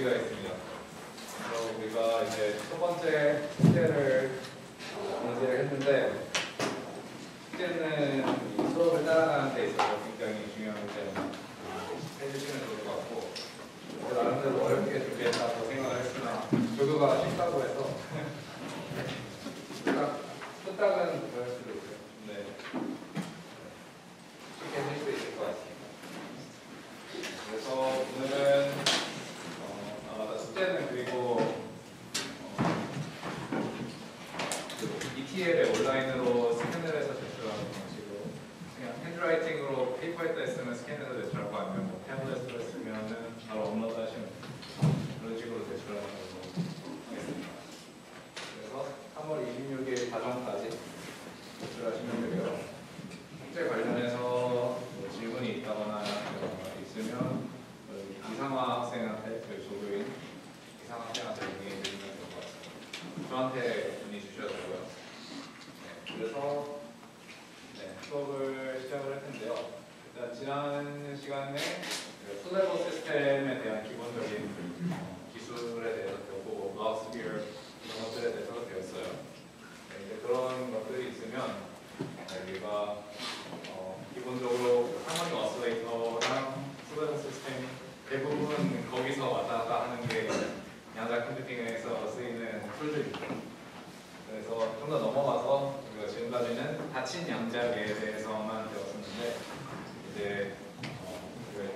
문제가 있습니다. 그래서 우리가 이제 첫 번째 숙제를 했는데, 숙제는 이 수업을 따라가는 데 있어서 굉장히 중요한 문제는 해주시면 좋을 것 같고, 나름대로 어렵게 준비했다고 생각을 했으나 조교가 쉽다고 해서 후딱은 그럴 수도 있어요. 네. 쉽게 할 수 있을 것 같습니다. 그래서 오늘은 맞다, 숙제는 그리고 ETL에 온라인으로 스캔을 해서 제출하는 방식으로, 그냥 핸드라이팅으로 페이퍼에다 쓰면 스캔해서 제출하고, 아니면 뭐 태블릿으로 쓰면은 바로 업로드 하시면 그런 식으로 제출하는 걸로 하겠습니다. 그래서 3월 26일 자정까지 제출하시면 되고요. 숙제 관련해서 뭐 질문이 있다거나 있으면 이상화 학생한테, 조교인 이상화 학생한테 문의 드리면 될 것 같습니다. 저한테 문의 주셔도 되고요. 네, 그래서 수업을 시작을 할 텐데요. 일단 지난 시간에 플레버 시스템에 대한 기본적인 기술에 대해서 배우고, 마우스비어 이런 것들에 대해서 배웠어요. 네, 이제 그런 것들이 있으면 우리가 기본적으로 하모닉 오시레이터랑 플레버 시스템 대부분 거기서 왔다 갔다 하는 게 양자 컴퓨팅에서 쓰이는 툴들입니다. 그래서 좀 더 넘어가서 우리가 지금까지는 닫힌 양자계에 대해서만 배웠었는데, 이제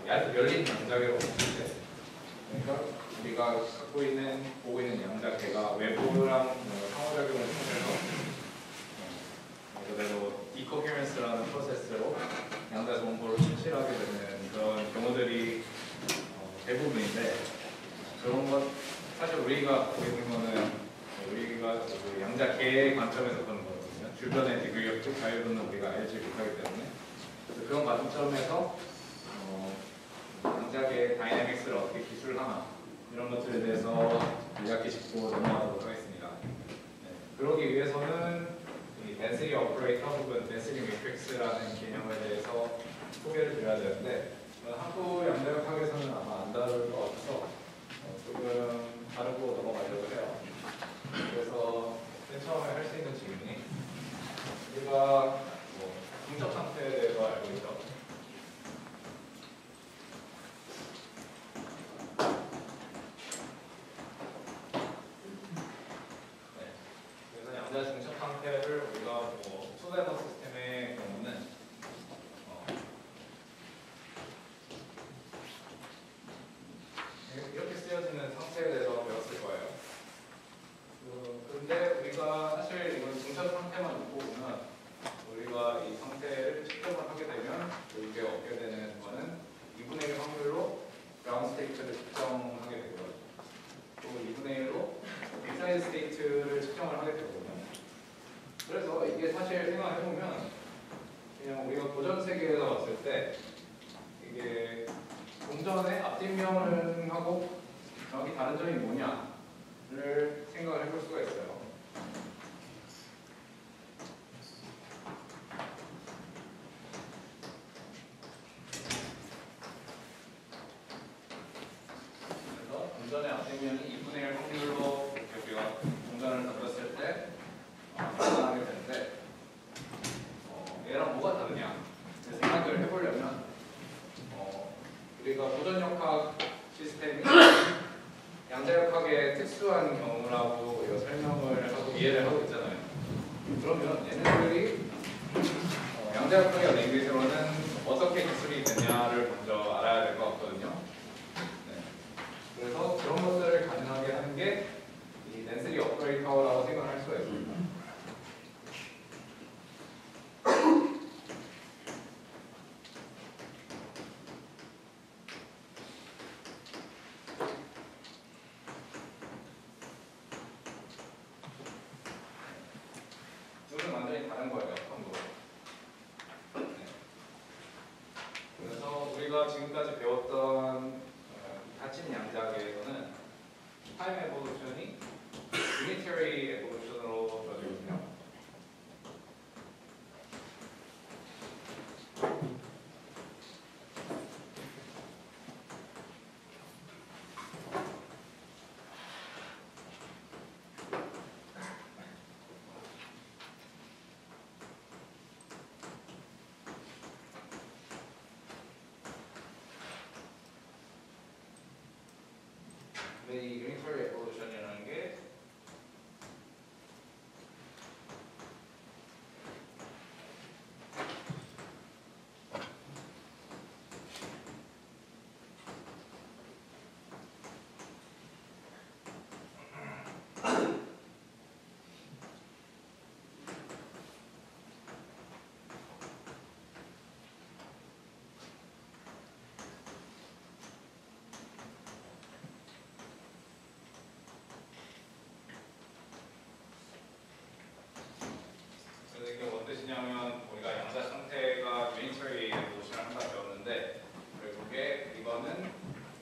열린 양자계로 봤을 때, 그러니까 우리가 보고 있는 양자계가 외부랑 상호작용을 통해서 그대로 디코헤런스라는 프로세스로 양자 정보를 추출하게 되는 그런 경우들이 대부분인데, 그런 것 사실 우리가 보고 있는 거는 우리가 양자계의 관점에서 보는 거거든요. 주변의 디그리업 자유도는 우리가 알지 못하기 때문에, 그런 관점에서 양자계의 다이내믹스를 어떻게 기술하나, 이런 것들에 대해서 이야기 짚고 넘어가도록 하겠습니다. 네, 그러기 위해서는 이 density operator 혹은 density matrix라는 개념에 대해서 소개를 드려야 되는데, 한국 양자역학에서는 아마 안 다룰 것 같아서 조금 다루고 넘어가려고 해요. 그래서 맨 처음에 할 수 있는 질문이, 우리가 중첩 상태에 대해서 알고 있죠. 네. 그래서 양자 중첩 상태를 우리가 투레버 시스템의 경우는 이렇게 쓰여지는 상태에 대해서 배웠을 거예요. 그런데 우리가 사실 이건 중첩 상태만 놓고 보면, 우리가 이 상태를 측정을 하게 되면 이게 얻게 되는 거는 2분의 1 확률로 그라운드 스테이트를 측정하게 되고요. 또 2분의 1로 익사이드 스테이트를 측정을 하게 되거든요. 그래서 이게 사실 생각해보면, 그냥 우리가 고전 세계에서 봤을 때 이게 동전의 앞뒷면하고 정확히 다른 점이 뭐냐를 생각을 해볼 수가 있어요. 그래서 동전의 앞뒷면이 2분의 1 확률로 우리가 동전을 던졌을 때 나타나게 되는데, 얘랑 뭐가 다르냐 생각을 해보려면, 우리가 고전역학 시스템이 양자역학의 특수한 경우라고 우리가 설명을 하고 이해를 하고 있잖아요. 그러면 얘네들이 양자역학의 랭귀지로는 어떻게 기술이 되냐를 먼저 알아야 될 것 같거든요. 네. 그래서 그런 것들을 가능하게 하는 게 이 density operator라고 생각할 수가 있습니다. 이거는 완전히 다른 거예요, 방금. 네. 그래서 우리가 지금까지 배웠던 닫힌 양자계에서는 타임 에볼루션이 유니터리 에볼루션으로 저어지거든요. 근데 이 유니터리 에볼루션이라는 게 이게 뭔 뜻이냐면 우리가 양자 상태가 유니터리 에볼루션을 항상 배웠는데 결국에 이거는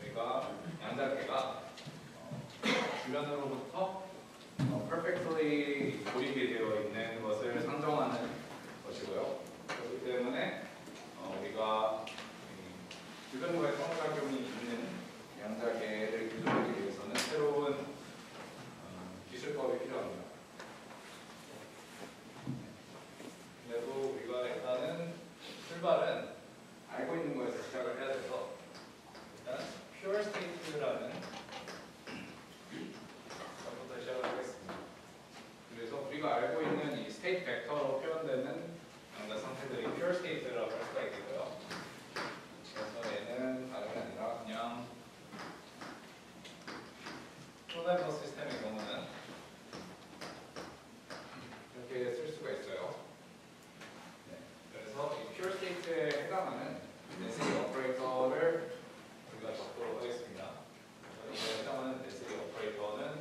우리가 양자계가 주변으로부터 perfectly 고립이 되어 있는 것을 상정하는 것이고요. 그렇기 때문에 우리가 주변과의 상호작용이 있는 양자계를 기술하기 위해서는 새로운 기술법이 필요합니다. 그래도 우리가 일단은 출발은 알고 있는 거에서 시작을 해야 돼서 일단 pure state라는 것부터 시작을 하겠습니다. 그래서 우리가 알고 있는 이 state 벡터로 표현되는 양자 상태들이 pure state라고 할 수가 있고요. 그래서 얘는 다름이 아니라 그냥 프로다이버 시스템의 경우는 이렇게 쓸 수가 있어요. 그래서 이 pure state에 해당하는 density operator를 우리가 적도록 하겠습니다. 이에 해당하는 density operator는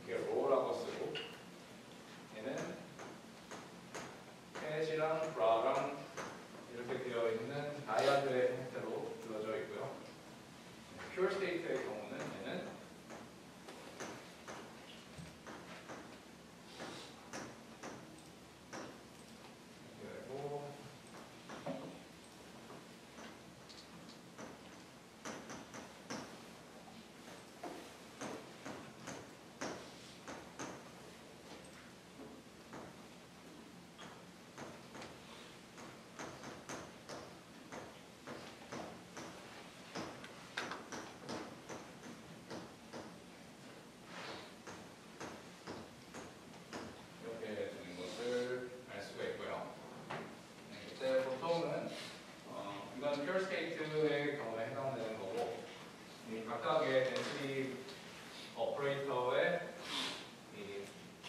이렇게 rho라고 쓰고 얘는 캣이랑 브라랑 이렇게 되어 있는 다이아드의 형태로 주어져 있고요. pure state의 경우는 얘는 pure state의 경우에 해당되는 거고 이 각각의 density operator의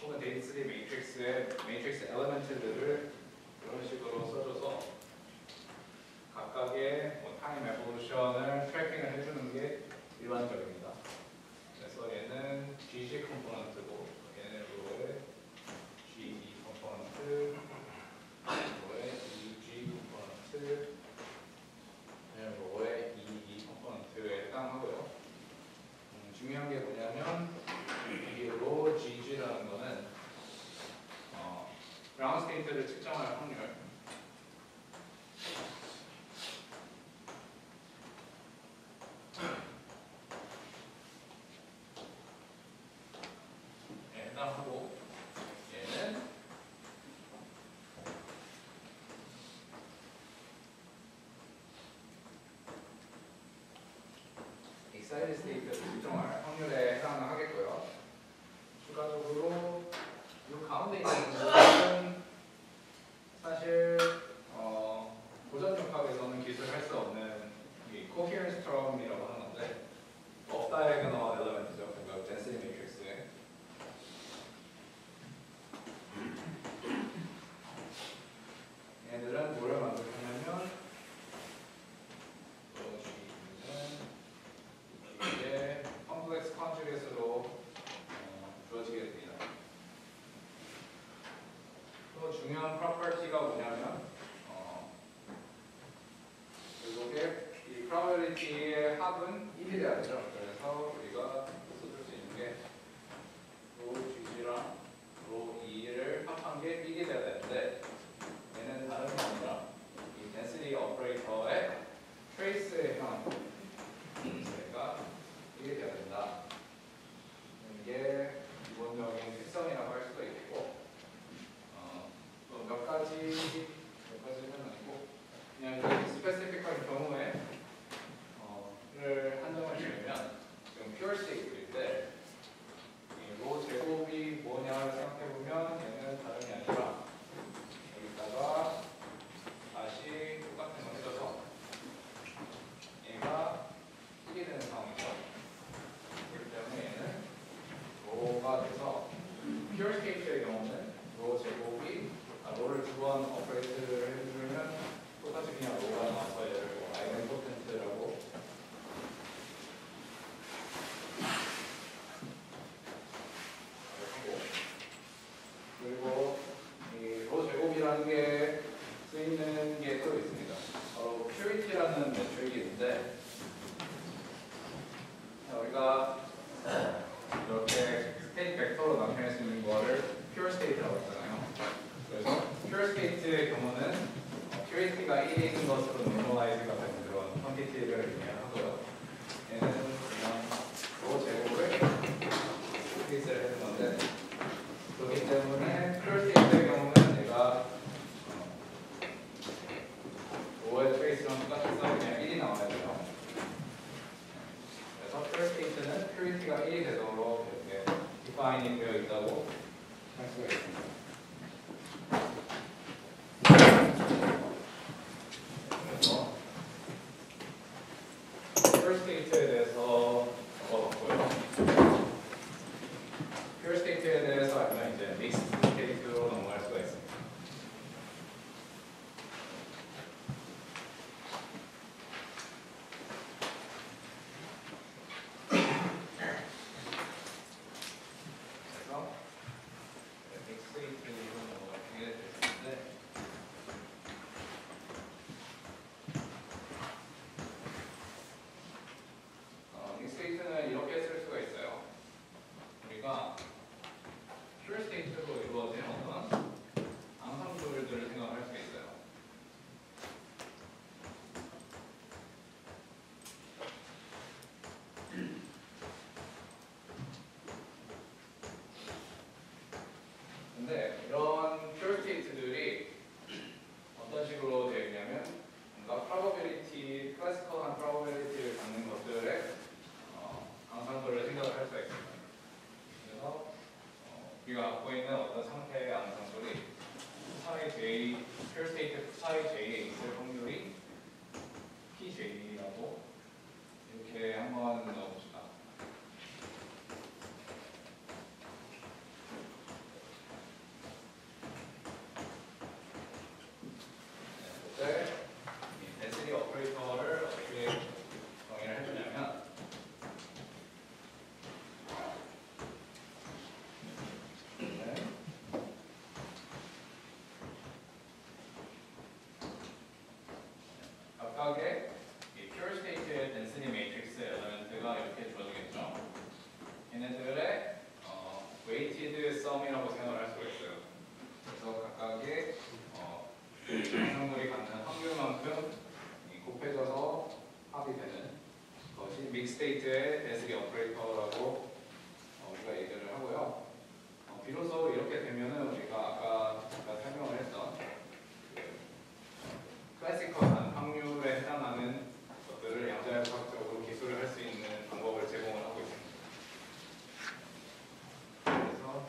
혹은 density matrix의 matrix element들을 이런 식으로 써줘서 각각의 time evolution을 트래킹을 해주는 게 일반적입니다. 그래서 얘는 GG 컴포넌트고 얘는 로의 GE 컴포넌트, 로의 EG 컴포넌트, 로의 EE 컴포넌트에 해당하고요. 중요한 게 뭐냐면 이 로 GG라는 거는 그라운드 스테이트를 측정할 확률 해당하고 얘는 excited state를 측정할 확률에 해당하겠고요. 추가적으로 이 가운데 있는 부분은 사실 고전 융합에서는 기술할 수 없는 이 coherence term이라고 하는 건데 off diagonal element죠. 그러니까 density matrix에 얘들은 뭐를 만들어내냐면 이게 컴플렉스 컨주게이트로 주어지게 됩니다. 또 중요한 프로퍼티가 뭐냐면 결국에 이 probability의 합은 1이 돼야 되죠. 그래서 우리가 써줄 수 있는 게 로 GG랑 로 E를 합한 게 1이 돼야 되는데 얘는 다른 게 아니라 이 density operator의 trace에 해당하는 저희가 이게 돼야 된다. 이게 기본적인 특성이라고 할 수도 있고 또 몇 가지는 아니고 그냥 이렇게 스페시픽한 경우에 를 한정을 지으면 지금 퓨어 스테이트에 대해서 적어봤고요. 퓨어 스테이트에 대해서 알면 이제 믹스드 스테이트로 넘어갈 수가 있습니다. 믹스테이트는 이렇게 쓸 수가 있어요. 우리가 퓨어 스테이트로 이루어진 어떤 앙상블들을 생각할 수 있어요. 근데 이런 퓨어 스테이트들이 어떤 식으로 되어 있냐면 뭔가 probability, 클래시컬한 probability를 갖는 것들의 앙상블을 생각을 할 수가 있습니다. 그래서 우리가 갖고 있는 어떤 상태의 앙상블이 푸사이 J, 퓨어 스테이트 푸사이 J에 있을 확률이 PJ라고 이렇게 한번 넣어봅시다. 네, 이 density 오퍼레이터를 어떻게 정의를 해주냐면 각각의 이 퓨어 스테이트의 density 매트릭스 엘리멘트가 이렇게 주어지겠죠. 얘네들의 weighted sum이라고 생각을 할 수가 있어요. 그래서 각각의 앙상블이 갖는 확률만큼 곱해져서 합이 되는 것이 믹스테이트의 density 오퍼레이터라고 우리가 얘기를 하고요. 비로소 이렇게 되면은 우리가 아까 잠깐 설명을 했던 클래시컬한 확률에 해당하는 것들을 양자역학적으로 기술을 할 수 있는 방법을 제공을 하고 있습니다. 그래서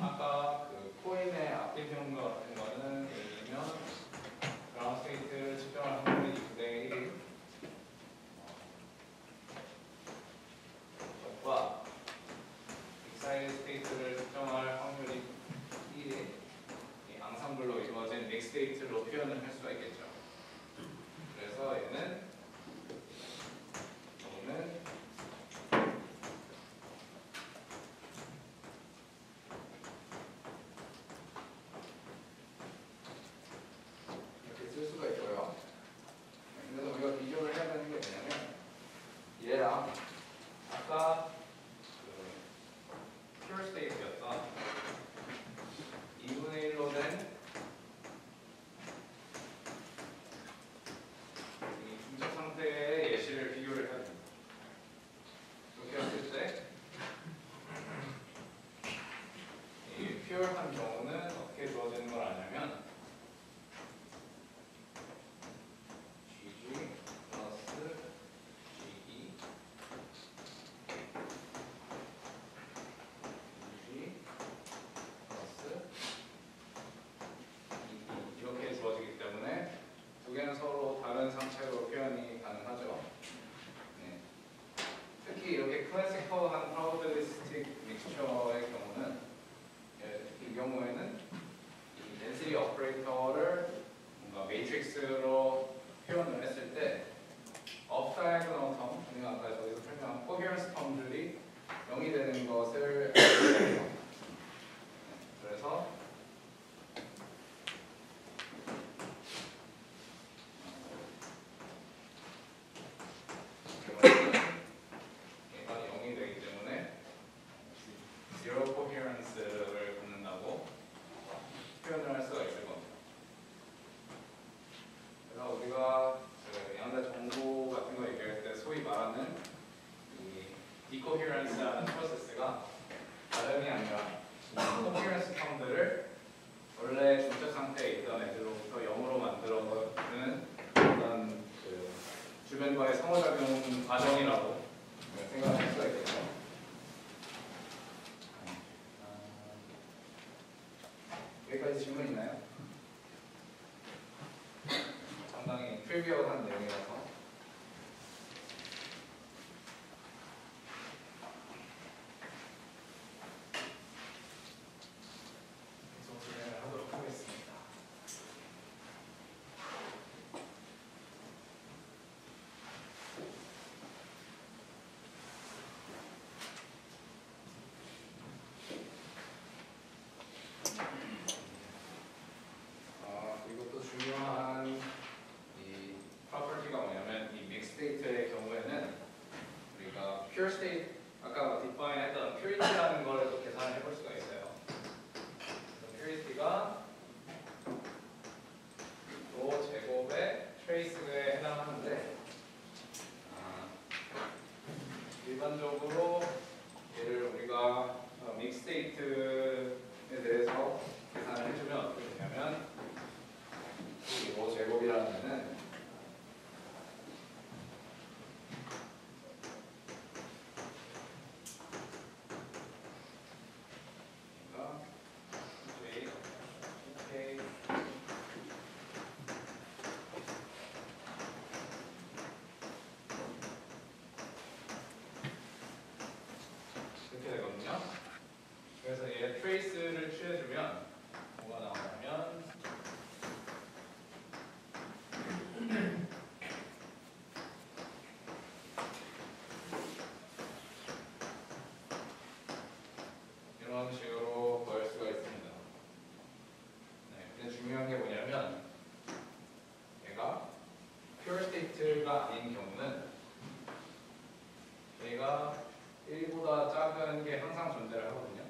아까 그 코인의 앞뒤 비용과 같은 거는 예를 들면 그라운드 스테이트를 측정할 확률이 9대 1 것과 익사이드 스테이트를 측정할 확률이 1이 앙상블로 이루어진 믹스테이트로 표현을 할 수가 있겠죠. 그래서 얘는 쓸 수가 있고요. 그래서 우리가 비교를 해야 되는 게 뭐냐면 얘랑 아까 그 퓨어 스테이트였던 2분의 1로 된 이 중첩 상태의 예시를 비교를 해야 됩니다. 이렇게 했을 때 이 퓨어한 경우는 어떻게 주어지는 걸 아냐면 GG 플러스 GE GG 플러스 EE 이렇게 주어지기 때문에 두 개는 서로 다른 상체로 표현이 가능하죠. 네. 특히 이렇게 클래시컬한 프로바빌리스틱 믹스처의 경우는 이 경우에는 이 density 오퍼레이터를 뭔가 매트릭스로 표현을 했을 때 off diagonal term, 우리가 아까 저기서 설명한 coherence term들이 0이 되는 것을 그래서 얘가 0이 되기 때문에 zero coherence를 갖는다고 표현을 할 수가 있을 겁니다. 그래서 우리가 양자 정보 같은 거 얘기할 때 소위 말하는 이 인코헤런스라는 프로세스가 다름이 아니라 코헤런스 텀들을 원래 중첩 상태에 있던 애들로부터 0으로 만들어주는 어떤 그 주변과의 상호작용 과정이라고 생각할 수가 있겠죠. 여기까지 질문 있나요? 상당히 프리뷰어한 내용이라서. 계속 진행을 하도록 하겠습니다. 그리고 또 중요한 이 property가 뭐냐면 이 mixed state의 경우에는 우리가 pure state 아까 define 했던 purity라는 걸 또 계산을 해볼 수가 있어요. purity가 로 제곱의 trace에 해당하는데 일반적으로 얘를 우리가 mixed state에 대해서 계산을 해주면 어떻게 되냐면 이 로 제곱이라는 애는 이렇게 되거든요. 그래서 얘 트레이스를 취해주면 뭐가 나오냐면 이런 식으로 구할 수가 있습니다. 네, 근데 중요한 게 뭐냐면 얘가 pure state가 아닌 경우는 얘가 1보다 작은 게 항상 존재를 하거든요.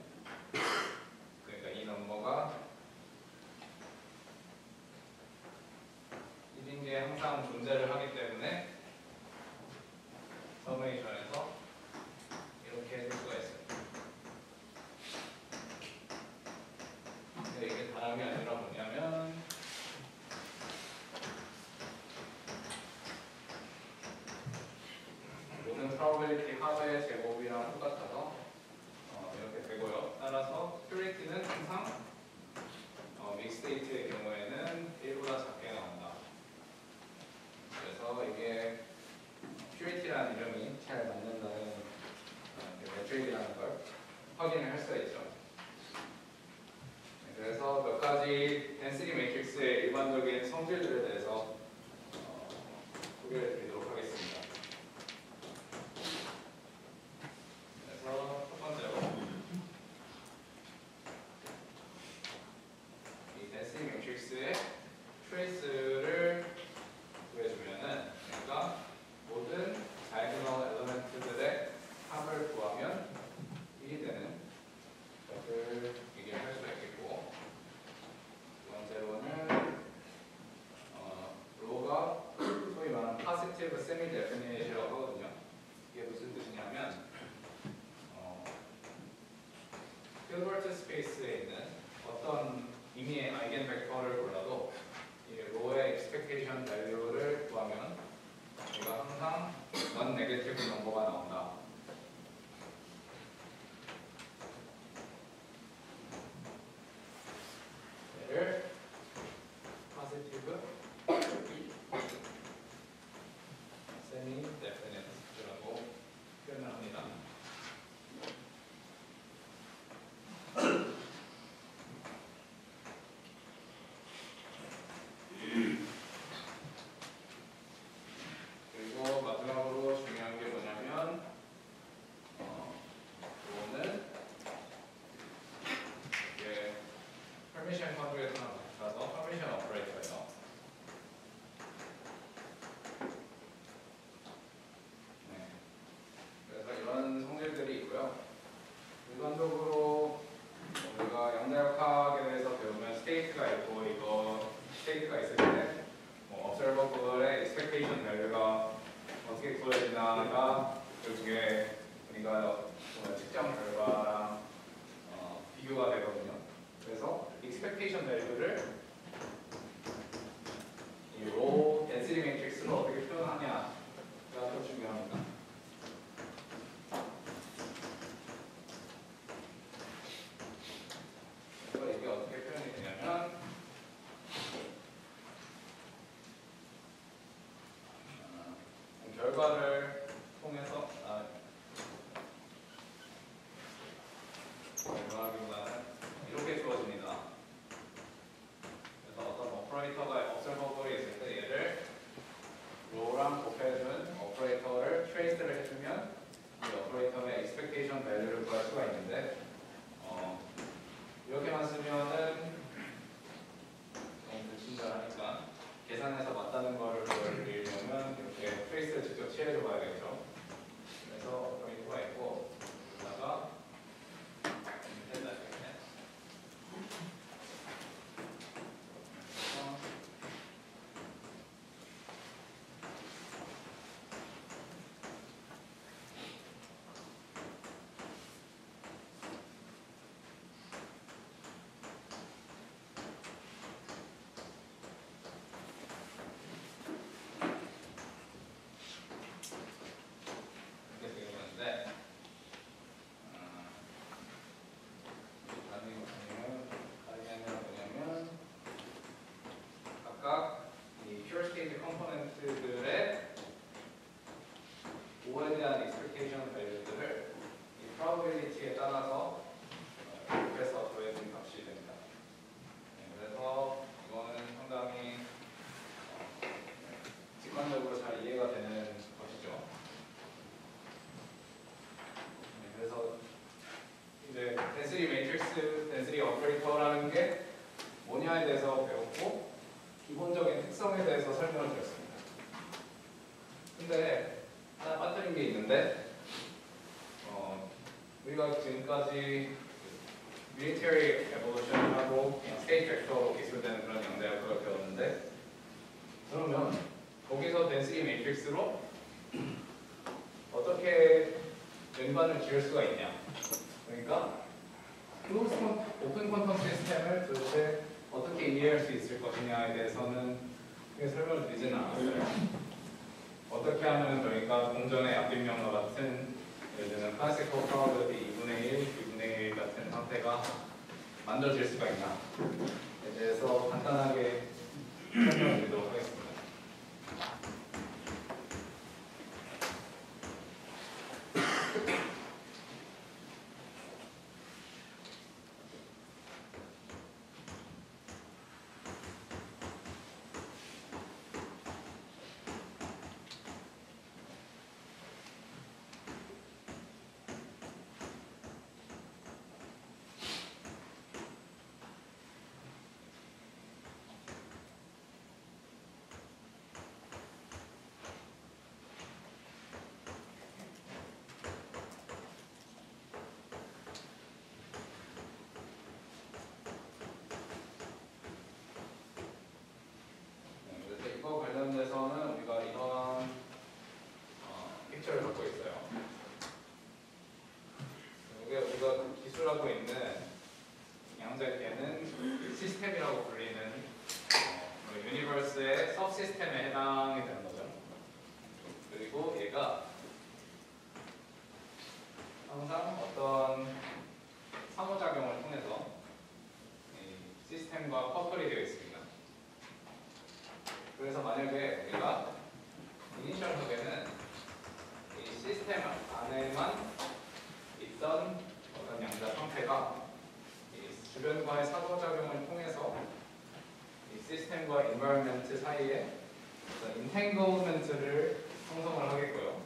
그러니까 이 넘버가 1인 게 항상 존재를 하기 때문에 서메이션에서 이렇게 해줄 수가 있어요. 근데 이게 다름이 아니라 뭐냐면 모든 probability 합의 제곱이랑 똑같아서 이렇게 되고요. 따라서 purity는 항상 mixed state의 경우에는 1보다 작게 나온다. 그래서 이게 purity라는 이름이 잘 맞는다는 메트릭이라는 걸 확인을 할 수가 있죠. 그래서 몇 가지 density matrix의 일반적인 성질들에 대해서 소개해 드리도록 하겠습니다. 그래서 첫 번째로 이 density matrix의 trace를 구해주면은 그러니까 모든 diagonal element들의 합을 구하면 1이 되는 것을 얘기할 수가 있겠고, 두 번째로는 로가 소위 말하는 positive semi-definite이라고 하거든요. 이게 무슨 뜻이냐면 힐버트 스페이스에 있는 어떤 의미의 아이겐 벡터를 골라도 이 로의 expectation value를 구하면 얘가 항상 non-negative 넘버가 나온다. 얘를 positive semi-definite라고 표현을 합니다. 그리고 마지막으로 중요한 게 뭐냐면 측정 결과랑 비교가 되거든요. 그래서 expectation value를 이 row density matrix로 어떻게 표현하냐가 더 중요합니다. 그래서 이게 어떻게 표현이 되냐면 결과를 통해서 결과기보다는 이렇게 주어집니다. 그래서 어떤 오퍼레이터가 observable이 있을 때 얘를 row랑 곱해준 오퍼레이터를 trace를 해주면 이 오퍼레이터의 expectation value를 구할 수가 있는데 이렇게만 쓰면은 너무 불친절하니까 계산해서 맞다는 거를 보여드리려면 이렇게 트레이스를 직접 취해줘 봐야겠죠. 그래서 오퍼레이터가 있고 여기다가 됐다 이렇게. 각각 이 pure state 컴포넌트들의 O에 대한 expectation value들을 이 probability에 따라서 곱해서 더해준 값이 됩니다. 그래서 이거는 상당히 직관적으로 잘 이해가 되는 것이죠. 그래서 이제 density matrix, density operator라는 게 뭐냐에 대해서 배웠고 기본적인 특성에 대해서 설명을 드렸습니다. 근데 하나 빠뜨린 게 있는데 우리가 지금까지 military evolution하고 state vector로 기술되는 그런 양자역학을 배웠는데 그러면 거기서 density matrix로 어떻게 연관을 지을 수가 있냐? 그러니까 오픈 퀀텀 시스템을 도대체 어떻게 이해할 수 있을 것이냐에 대해서는 설명을 드리지는 않았어요. 어떻게 하면 저희가 동전의 앞뒷면과 같은 예를 들면 클래시컬 프로버빌리티 2분의 1, 2분의 1 같은 상태가 만들어질 수가 있나에 대해서 간단하게 설명을 드리도록 하겠습니다. 이거 관련돼서는 우리가 이런 픽처를 갖고 있어요. 이게 우리가 기술하고 있는 양자계는 시스템이라고 불리는 유니버스의 सब시스템에 해당이 되는 거죠. 그리고 얘가 항상 어떤 상호작용을 통해서 이 시스템과 커플이 되어 있습니다. 그래서 만약에 우리가 이니셜 속에는 이 시스템 안에만 있던 어떤 양자 상태가 이 주변과의 상호작용을 통해서 이 시스템과 environment 사이에 어떤 entanglement를 형성을 하겠고요.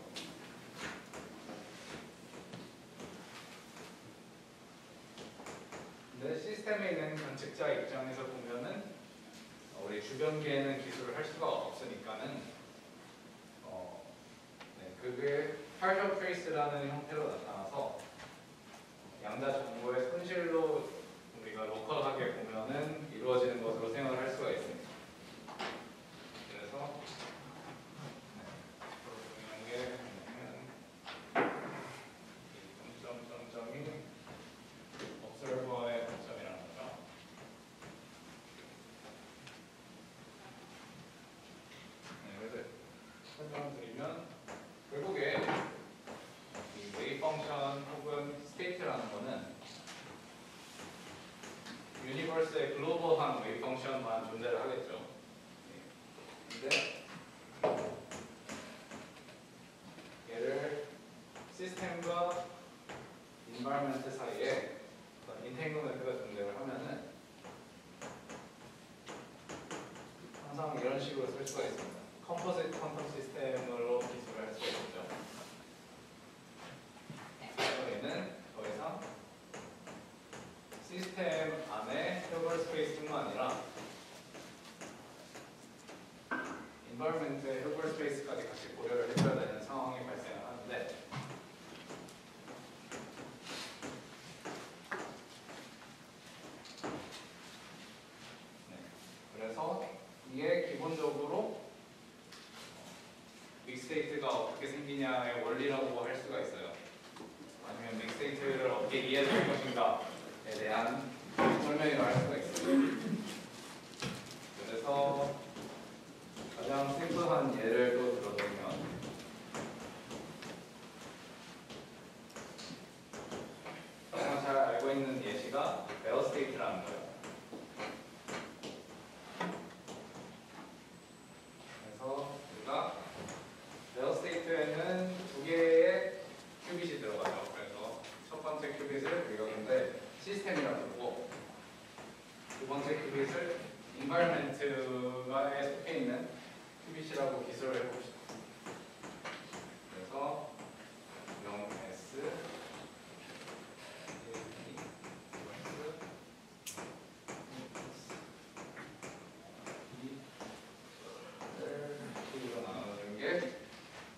근데 시스템에 있는 관측자 입장에서 보면은 우리 주변계에는 기술을 할 수가 없으니까는 그게 partial trace라는 형태로 나타나서 양자 정보의 손실로 우리가 로컬하게 보면은 이루어지는 것으로 생각을 할 수가 있습니다. 그래서 중요한 게 뭐냐면 이 말하는 거는 유니버스의 글로벌한 웨이브 펑션만 존재를 하겠죠. 근데 얘를 시스템과 인바이러먼트 사이에 어떤 인탱글먼트가 존재를 하면은 항상 이런 식으로 쓸 수가 있습니다. 컴포지트 퀀텀 시스템으로 기술을 할 수가 있죠. 얘는 더 이상 시스템 안에 휴벌 스페이스뿐만 아니라 인바이러먼트의 휴벌 스페이스까지 같이 고려를 해줘야 되는 상황이 발생을 하는데 그래서 이게 기본적으로 믹스데이트가 어떻게 생기냐의 원리라고 할 수가 있어요. 아니면 믹스데이트를 어떻게 이해할 것인가에 대한 설명을 할 수가 있어요. 그래서 가장 심플한 예를 또 들어보면 가장 잘 알고 있는 예시가 베어스테이트라는 거예요. 베어스테이트에는 두 개의 큐빗이 들어가죠. 그래서 첫 번째 큐빗을 우리가 근데 시스템이라고 부르고 두 번째 큐빗을 인바이러먼트에 속해 있는 큐빗이라고 기술을 해봅시다. 그래서 0S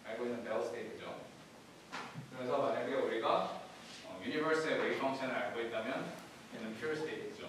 알고 있는 베어스테이트죠. 그래서 만약에 우리가 유니버스의 웨이브 펑션을 알고 있다면 얘는 퓨어 스테이트죠.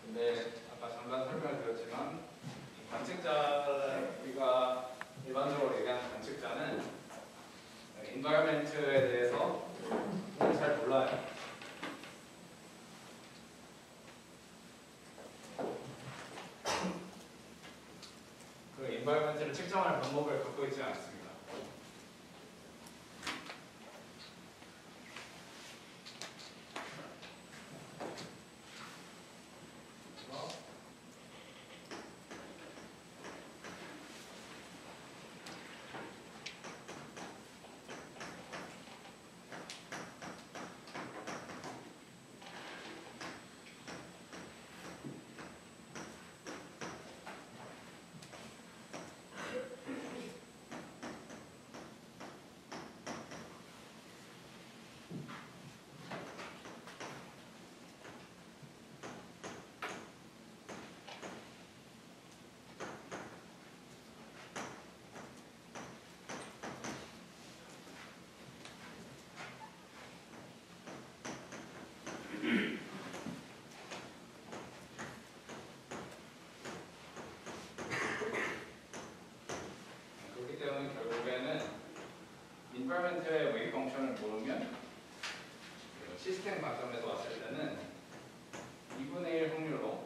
근데 아까 잠깐 설명을 드렸지만 관측자, 우리가 일반적으로 얘기하는 관측자는 인바이러먼트에 대해서 잘 몰라요. 그 인바이러먼트를 측정할 방법을 갖고 있지 않습니다. 그렇기 때문에 결국에는 인바이러먼트의 웨이브 펑션을 모르면 시스템 관점에서 왔을 때는 2분의 1 확률로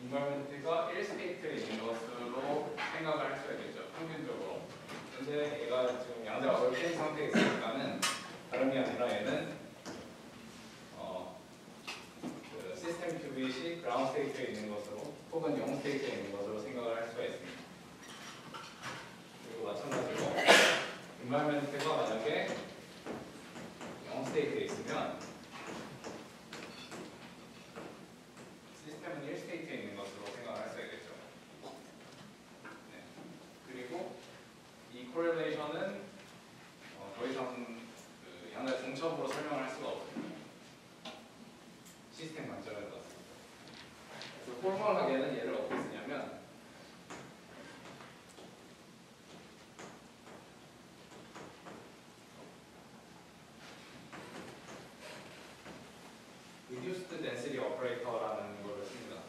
인바이러먼트가 1스테이트에 있는 것으로 생각을 할 수가 있겠죠, 평균적으로. 근데 얘가 지금 양자가 얽힌 상태에 있으니까는 다름이 아니라 얘는 그 시스템 큐빗이 그라운드 스테이트에 있는 것으로 혹은 0 스테이트에 있는 것으로 생각을 할 수가 있습니다. 그리고 마찬가지로 인바이러먼트가 만약에 0 스테이트에 있으면 시스템은 1 스테이트에 있는 포멀하게는 얘를 어떻게 쓰냐면 reduced density operator라는 걸 씁니다.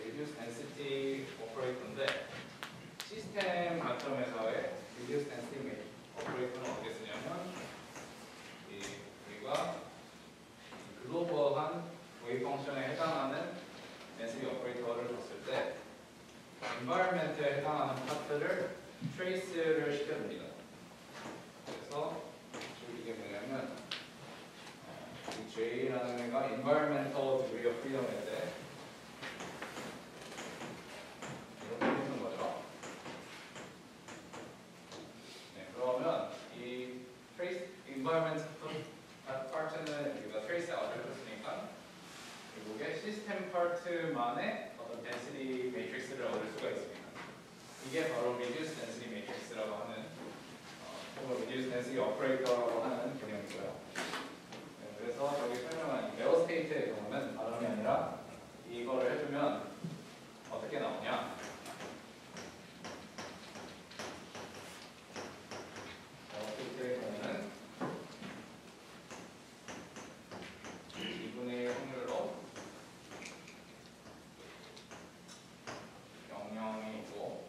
reduced density operator인데 시스템 관점에서의 reduced density operator는 어떻게 쓰냐면 우리가 글로벌한 웨이브 펑션에 해당하는 density operator를 줬을 때 environment에 해당하는 파트를 trace를 시켜줍니다. 그래서 이게 뭐냐면 이 J라는 애가 environmental degree of freedom일 때 이렇게 해주는 거죠. 네, 그러면 이 trace environment 파트는 우리가 trace out을 했으니까 결국에 시스템 파트만의 어떤 density matrix를 얻을 수가 있습니다. 이게 바로 reduced density matrix라고 하는 혹은 reduced density operator라고 하는 개념이고요. 네, 그래서 저기 설명한 이 메어 스테이트의 경우는 다름이 아니라 이거를 해주면 어떻게 나오냐? 메어 스테이트의 경우는 2분의 1 확률로 0,0이 있고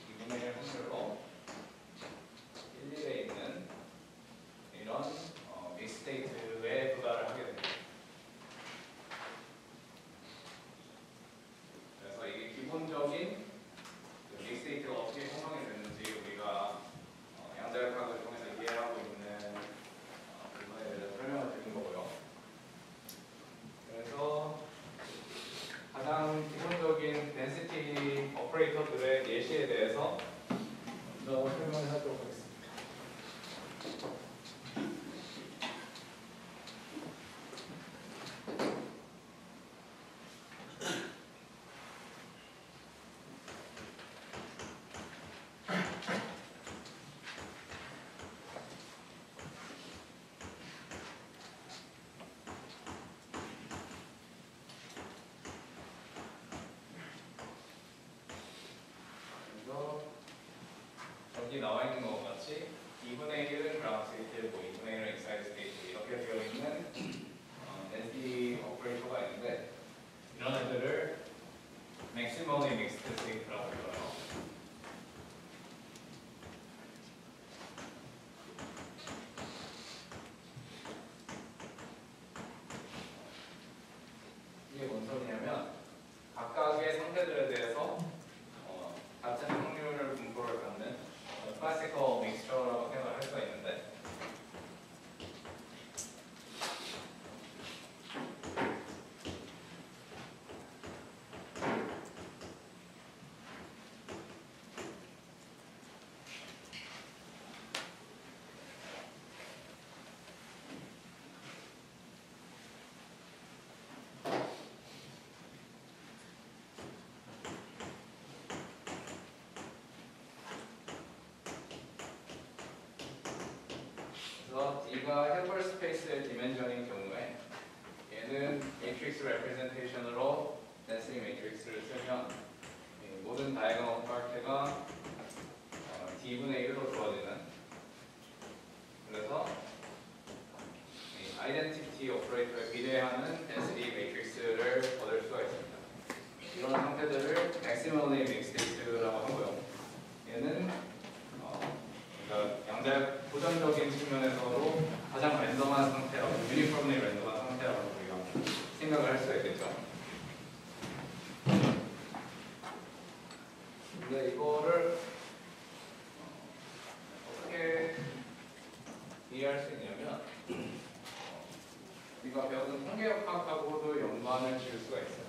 2분의 1 확률로 1, 1에 있는 이런 믹스테이트에 도달을 하게 됩니다. 그래서 이게 기본적인 믹스테이트가 어떻게 형성이 되는지 우리가 양자역학을 통해서 이해하고 있는 부분에 대해서 설명을 드린 거고요. 그래서 가장 기본적인 density 오퍼레이터들의 예시에 대해서 먼저 설명을 하도록 하겠습니다. 여기 나와 있는 것 같이 2분의 1은 그라운드 스테이트고 2분의 1은 익사이드 스테이트 이렇게 되어 있는 density 오퍼레이터가 있는데 이런 애들을 maximally mixed state라고 불러요. 이게 뭔 소리냐면 각각의 상태들에 대해서 같은 확률을 분포를 갖는 classical mixture라고 생각을 할 수가 있는데 그래서 D가 헬버 스페이스의 디멘전인 경우에 얘는 매트릭스 레프레젠테이션으로 density 매트릭스를 쓰면 모든 다이아고널 파트가 D분의 1로 주어지는 그래서 아이덴티티 오퍼레이터에 비례하는 density 매트릭스를 얻을 수가 있습니다. 이런 상태들을 maximally mixed state라고 하고요. 얘는 그러니까 양자역 고전적인 측면에서도 가장 랜덤한 상태라고, 유니폼리 랜덤한 상태라고 우리가 생각을 할 수가 있겠죠. 근데 이거를 어떻게 이해할 수 있냐면 우리가 배우는 통계역학하고도 연관을 지을 수가 있어요.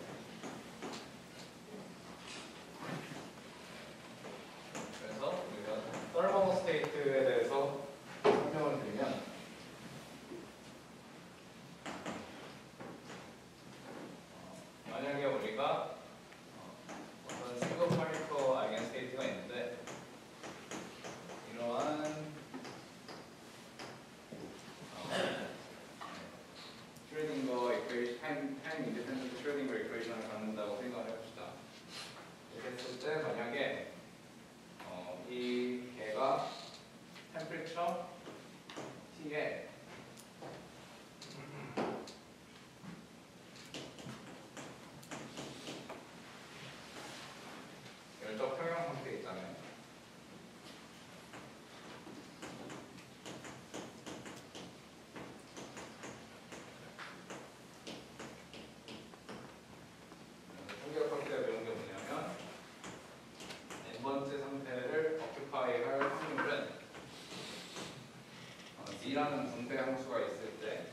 E라는 분배 함수가 있을 때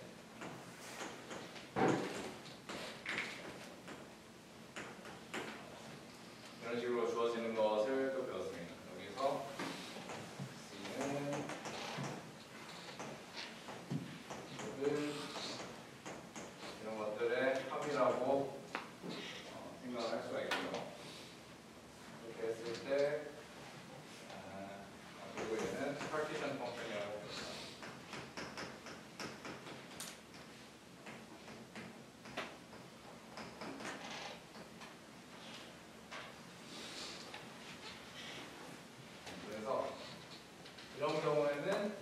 이런 식으로 주어지는 것을 또 배웠습니다. 여기서 C는 모든 이런 것들의 합이라고 생각을 할 수가 있고요. 이렇게 했을 때 그리고 얘는 partition 펑션이라고 합니다. 그래서 이런 경우에는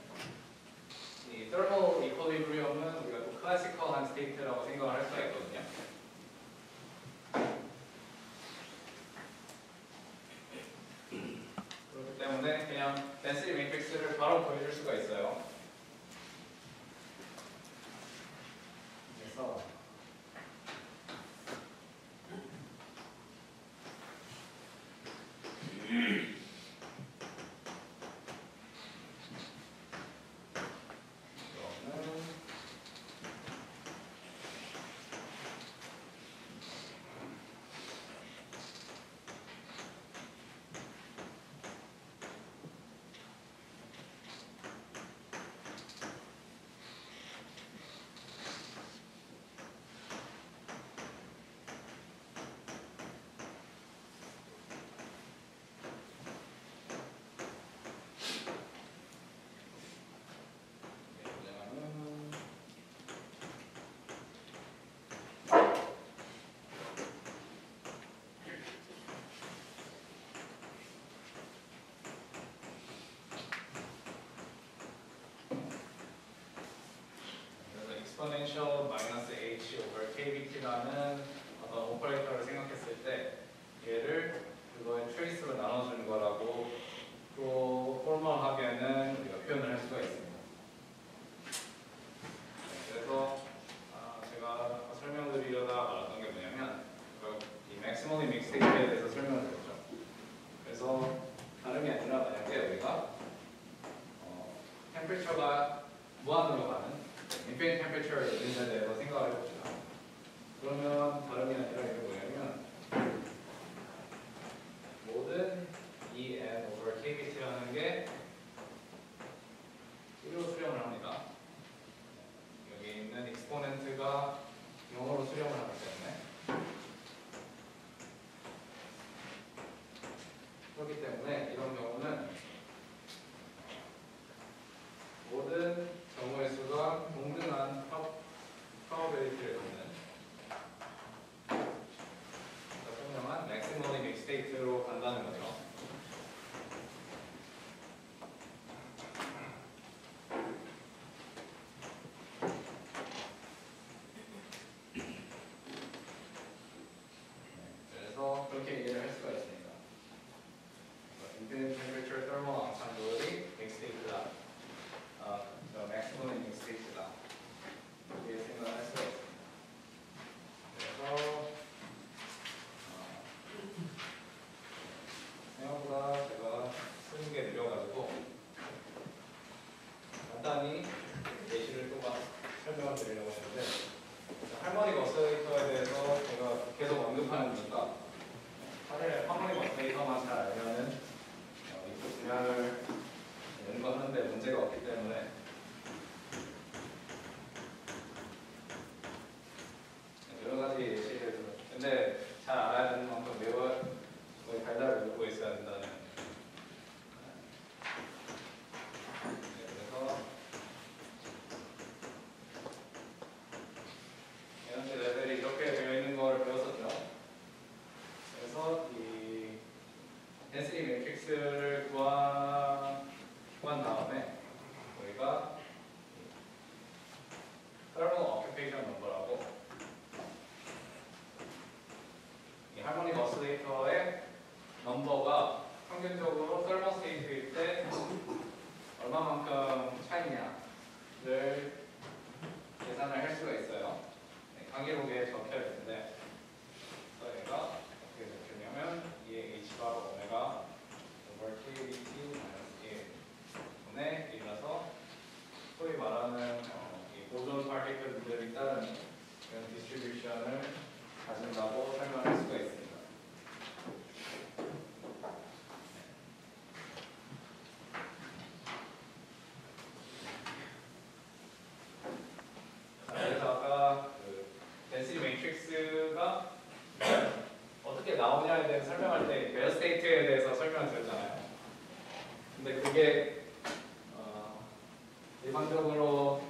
이 thermal equilibrium은 우리가 또 클래시컬한 스테이트라고 생각을 할 수가 있거든요. 그렇기 때문에 그냥 density matrix를 바로 보여줄 수가 있어요. 그래서 exponential minus h over kbt라는 어떤 오퍼레이터를 생각했을 때 얘를 그거의 트레이스로 나눠주는 거라고 또 포멀하게는 우리가 표현을 할 수가 있습니다. 그래서 제가 아까 설명드리려다 말았던 게 뭐냐면 이 maximally mixed state에 대해서 설명을 드렸죠. 그래서 다름이 아니라 만약에 우리가 템퍼처가 무한으로 가는 infinite temperature 유닛에 대해서 생각을 해봅시다. 그러면 다름이 아니라 이게 뭐냐면 모든 EN over KBT라는 게 1로 수렴을 합니다. 여기 있는 exponent가 0으로 수렴을 하기 때문에 그렇기 때문에 이런 경우는 모든 경우의 수가 동등한 probability를 갖는 설명한 maximally mixed state로 간다는 거죠. 그래서 그렇게 이해를 할 수가 있습니다. infinite temperature thermal ensemble이 mixed state다. maximally mixed state다. 이렇게 생각을 할 수가 있습니다. 그래서 생각보다 제가 쓰는 게 느려가지고 간단히 예시를 또 설명을 드리려고 했는데 할머닉 오시레이터에 대해서 제가 계속 언급하는 이유가 사실 할머닉 오시레이터만 잘 알면은 이쪽 분야를 연구하는데 문제가 없기 때문에 여러 가지 예시를 근데 잘 알아야 되는 만큼 거의 달달을 외우고 있어야 된다는 그래서 에너지 레벨이 이렇게 되어 있는 걸 배웠었죠. 그래서 이 density 매트릭스를 구한 다음에 우리가 thermal occupation number라고 이 할모닉 오시레이터의 넘버가 평균적으로 thermal state일 때 얼마만큼 차이냐를 계산을 할 수가 있어요. 강의록에 적혀 있는데 그래서 얘가 어떻게 적혀냐면 2의 h 바 오메가 over k 나오냐에 대해서 설명할 때 베어 스테이트에 대해서 설명을 드렸잖아요. 근데 그게 일반적으로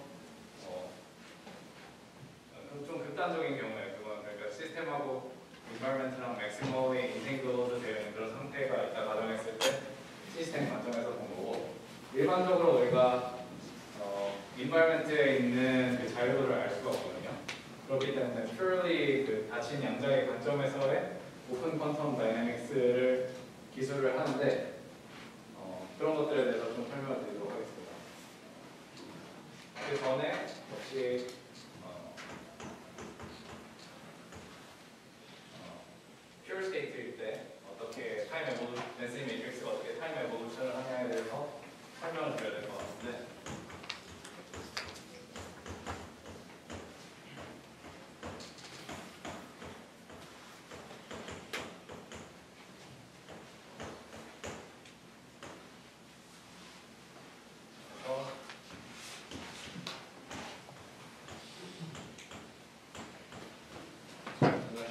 좀 극단적인 경우에 그건 그러니까 시스템하고 environment랑 maximally entangled 되어 있는 그런 상태가 있다 가정했을 때 시스템 관점에서 본 거고, 일반적으로 우리가 environment에 있는 그 자유도를 알 수가 없거든요. 그렇기 때문에 purely 그 닫힌 양자의 관점에서의 오픈 퀀텀 다이내믹스를 기술을 하는데 그런 것들에 대해서 좀 설명을 드리도록 하겠습니다. 그 전에 혹시 퓨어 스테이트일 때 어떻게 타임 에볼루션, 덴시티 매트릭스가 어떻게 타임 에볼루션을 하냐에 대해서 설명을 드려야 될 것 같은데,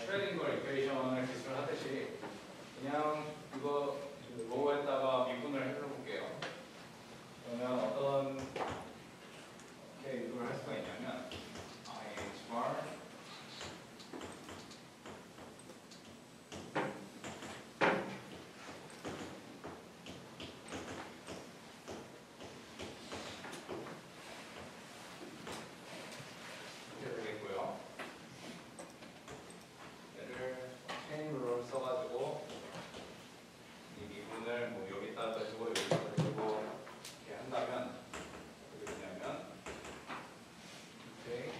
슈레딩거 이퀘이션을 기술하듯이 그냥 이거 로우에다가 미분을 해볼게요. 그러면 어떻게 미분을 할 수가 있냐면 IH bar 이렇게 되겠고요. 체인룰을 써가지고 이 미분을 뭐 여기다가 주고 여기다가 주고 이렇게 한다면 어떻게 되냐면 이렇게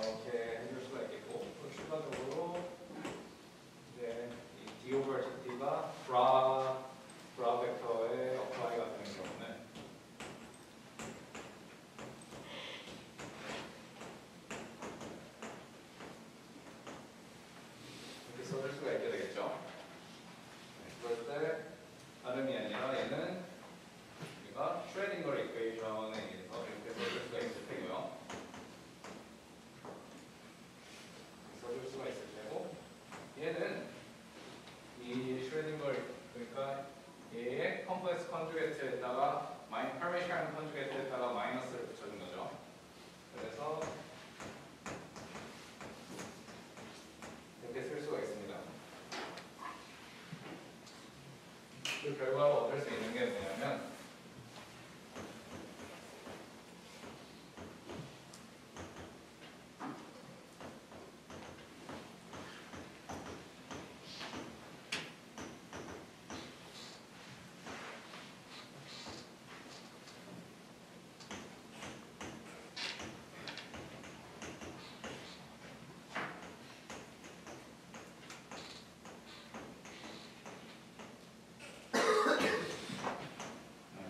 이렇게 해줄 수가 있겠고, 또 추가적으로 이제 이 d over dt가 브라 벡터에 어플라이가 되는 경우는 이렇게 써줄 수가 있게 되겠죠. 그럴 때 다름이 아니라 얘는 우리가 슈레딩거 이퀘이션에 의해서 이렇게 써줄 수가 있을 테고요. 써줄 수가 있을 테고, 얘는 이 슈레딩거, 그러니까 얘의 컴플렉스 컨주게이트에다가 퍼미션 컨주게이트에다가 마이너스를 붙여준 거죠. 그래서 이렇게 쓸 수가 있습니다. 그 결과로 얻을 수 있는 게 뭐냐면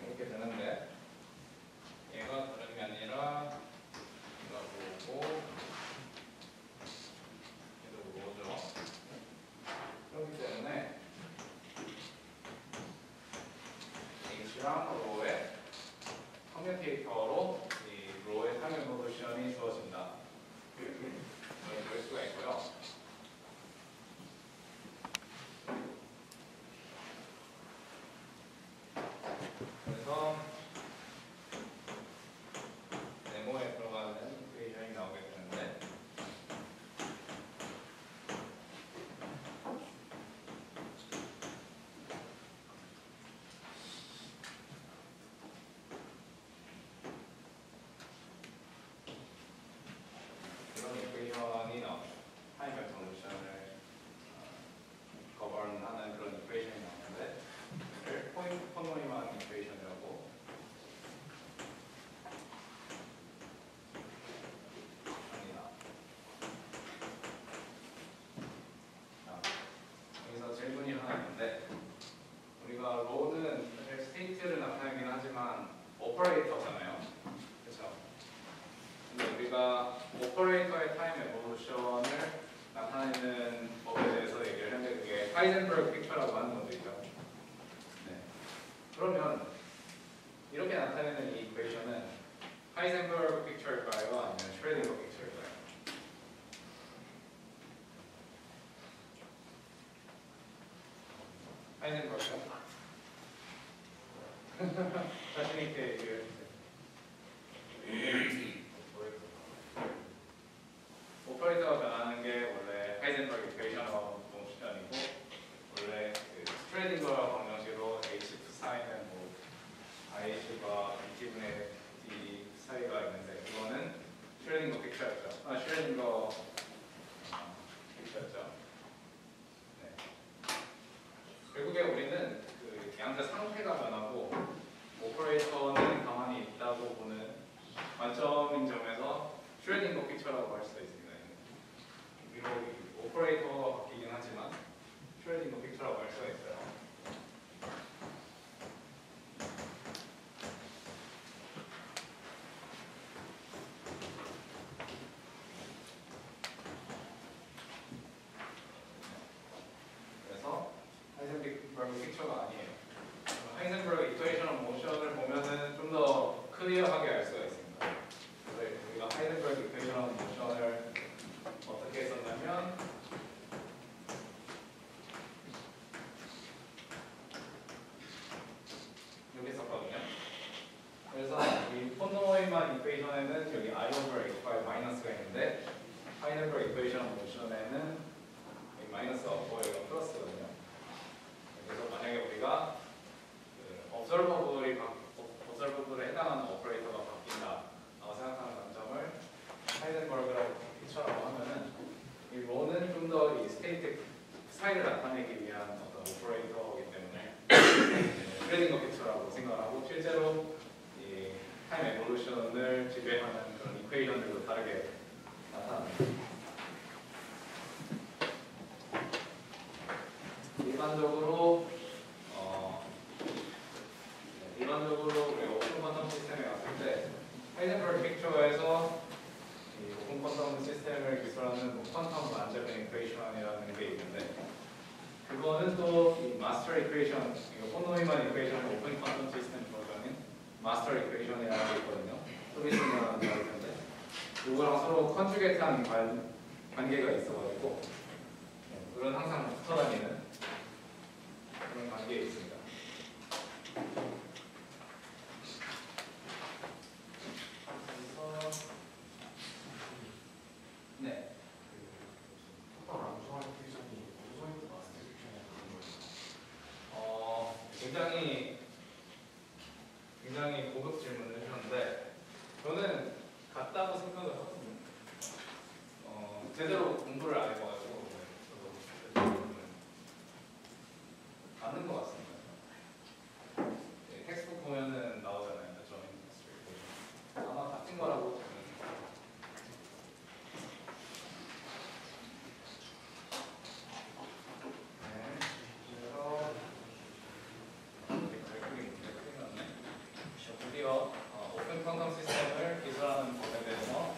이렇게 되는데, 얘가 다름이 아니라 얘가 뭐고 얘도 뭐죠. 그렇기 때문에 H랑 로의 커뮤테이터로 이 로의 타임 에볼루션이 주어진다. 이렇게 볼 수가 있고요. 그래서 네모에 들어가는 이퀘이션이 나오게 되는데, 그런 이퀘이션이 나옵니다. 타임 에볼루션을 거버하는 그런 이퀘이션이 나오는데, 이를 포인트 코노이만 이퀘이션이라고 합니다. 여기서 질문이 하나 있는데, 우리가 로는 사실 스테이트를 나타내긴 하지만 오퍼레이터잖아요. 그렇죠? 근데 우리가 오퍼레이터의 타임 에볼루션을 나타내는 법에 대해서 얘기를 했는데, 그게 하이젠버그 픽처라고 하는 것도 있죠. 그러면 이렇게 나타내는 이 이퀘이션은 하이센버그 픽처일까요? 아니면 슈레딩거 픽처일까요? 하이센버그요? 자신 있게 얘기해 주세요. 오퍼레이터가 변하는 게 원래 하이센버그 이퀘이션 모션이고 원래 그 슈레딩거 방정식으로 H 사인은 뭐 IH과 T분의 D 사이가 있는데 그거는 슈레딩거 픽처였죠. 슈레딩거 픽처였죠. 네. 결국에 우리는 그 양자 상태가 변하고 오퍼레이터는 가만히 있다고 보는 관점인 점에서 슈레딩거 픽처라고 할 수가 있습니다. 비록 오퍼레이터가 바뀌긴 하지만 슈레딩거 픽처라고 할 수가 있어요. 그래서 하이센버그 픽처가 아니에요. 하이센버그 이터레이션 오브 모션을 보면은 좀 더 클리어하게 알 수가 있습니다. 그래서 우리가 하이센버그 이터레이션 오브 모션을 어떻게 했었냐면 여기 썼거든요. 그래서 이 폰 이퀘이션에는 여기 I over H5 마이너스가 있는데 하이센버그 이퀘이션 오브 모션에는 여기 마이너스가 없고 여기가 플러스거든요. 그래서 만약에 우리가 그 observable에 해당하는 오퍼레이터가 바뀐다라고 생각하는 관점을 하이센버그라고 픽처라고 하면은 이 로는 좀 더 이 스테이트 사이를 나타내기 위한 어떤 오퍼레이터이기 때문에 슈레딩거 픽처라고 생각을 하고 실제로 이 타임 에볼루션을 지배하는 그런 이퀘이션들도 다르게 나타납니다. 일반적으로 우리 오픈 퀀텀 시스템에 왔을 때 하이센버그 픽처에서 이 오픈 퀀텀 시스템을 기술하는 뭐 퀀텀 안저변 이퀘이션이라는 게 있는데 그거는 또 이 마스터 이퀘이션, 이거 폰노이만 이퀘이션의 오픈 퀀텀 시스템 버전인 마스터 이퀘이션이라는 게 있거든요. 좀 있으면 나올 텐데 이거랑 서로 컨주게이트한 관계가 있어가지고 그런 항상 붙어다니는 그런 관계에 있습니다. 그래서 네. 굉장히 고급 질문을 해주셨는데 저는 같다고 생각을 하거든요. 제대로 공부를 안 해봐가지고 맞는 것 같습니다. 네, 텍스트북 보면은 나오잖아요. 아마 같은 거라고 저는. 드디어 오픈 퀀텀 시스템을 기술하는 법에 대해서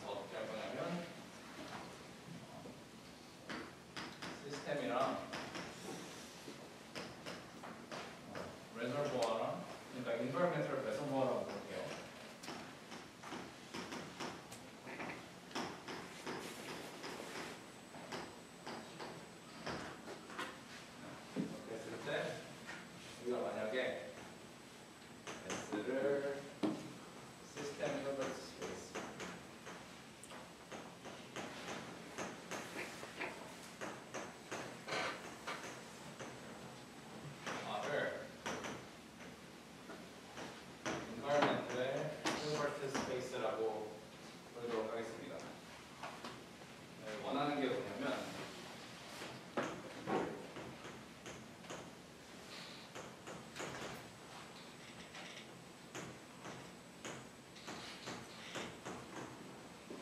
어떻게 할 거냐면 시스템이랑 레저보어랑 그러니까 인버메이터 레저보어라고 볼게요. 우리가 만약에 S를 시스템 힐버트 스페이스 R을 environment의 힐버트 스페이스라고 부르도록 하겠습니다. 네, 원하는 게 뭐냐면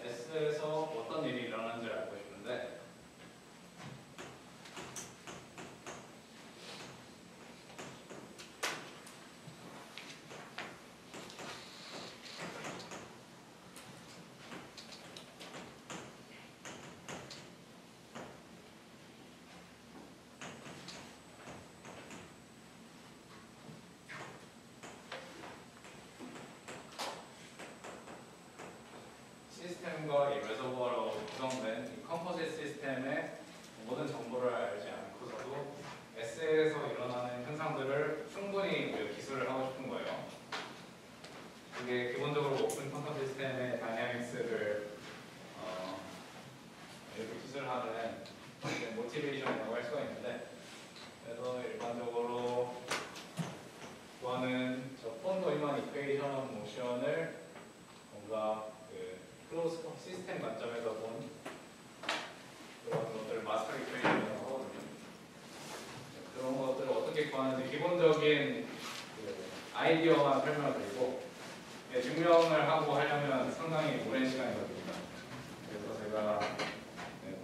S에서 어떤 일이 일어나는지를 알고 싶은데 시스템과 이 레저버로 구성된 이 컴포짓 시스템의 모든 정보를 알지 않고서도 S에서 일어나는 현상들을 충분히 우리가 기술을 하고 싶은 거예요. 그게 기본적으로 오픈 컴포짓 시스템의 다이내믹스를 이렇게 기술하는 모티베이션이라고 할 수가 있는데, 그래서 일반적으로 구하는 저 폰노이만 이퀘이션 모션을 뭔가 그 클로즈 시스템 관점에서 본 그런 것들을 마스터 이퀘이션이라고 하거든요. 그런 것들을 어떻게 구하는지 기본적인 그 아이디어만 설명을 드리고, 증명을 하고 하려면 상당히 오랜 시간이 걸립니다. 그래서 제가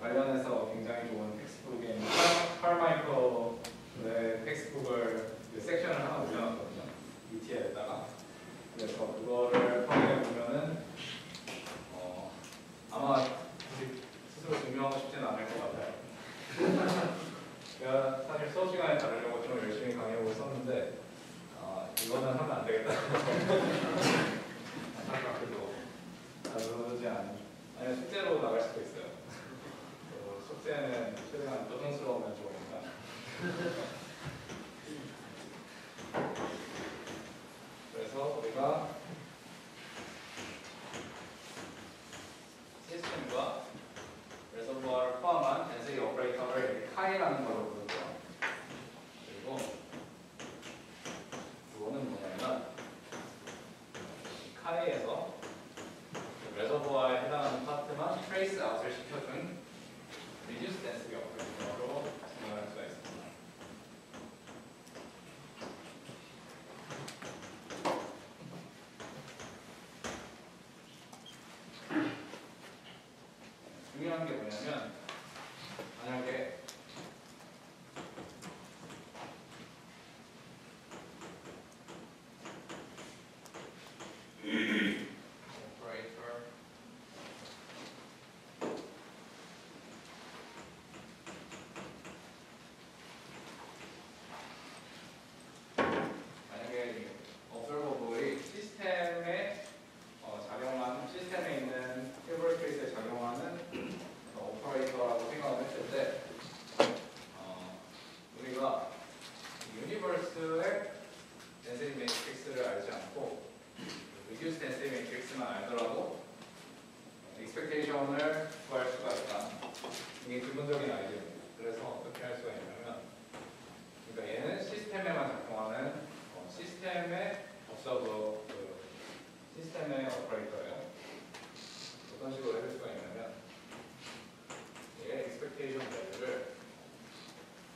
관련해서 굉장히 좋은 텍스트북인 칼마이클의 텍스트북을 그 섹션을 하나 올려놨거든요. ETL에다가. 그래서 그거를 확인해 보면은 아마 스스로 증명하고 싶지는 않을 것 같아요. 제가 사실 수업 시간에 다루려고 좀 열심히 강의하고 있었는데 이거는 하면 안 되겠다. 안타깝게도 다루지 아니면 숙제로 나갈 수도 있어요. 숙제는 최대한 조성스러우면 좋으니까. 그래서 우리가 시스템과 레저버를 포함한 덴시티 오퍼레이터를 카이라는 걸로 부르죠. 그리고 그거는 뭐냐면 카이에서 레저버에 해당하는 파트만 트레이스 아웃을 시켜준 리듀스 덴시티 오퍼레이터로 생각할 수가 있습니다. 중요한 게 뭐냐면, 만약에 오퍼레이터 만약에 observable이 시스템에 작용하는 시스템에 있는 테이블 스페이스에 작용하는 오퍼레이터라고 생각을 했을 때 우리가 유니버스의 덴시티 매트릭스를 알지 않고 리듀스 덴시티 매트릭스만 알더라도 익스펙테이션을 구할 수가 있다. 이게 기본적인 아이디어입니다. 그래서 어떻게 할 수가 있냐면, 그러니까 얘는 시스템에만 작동하는 시스템의 시스템의 오퍼레이터예요. 어떤 식으로 해볼 수가 있냐면, 얘의 expectation value를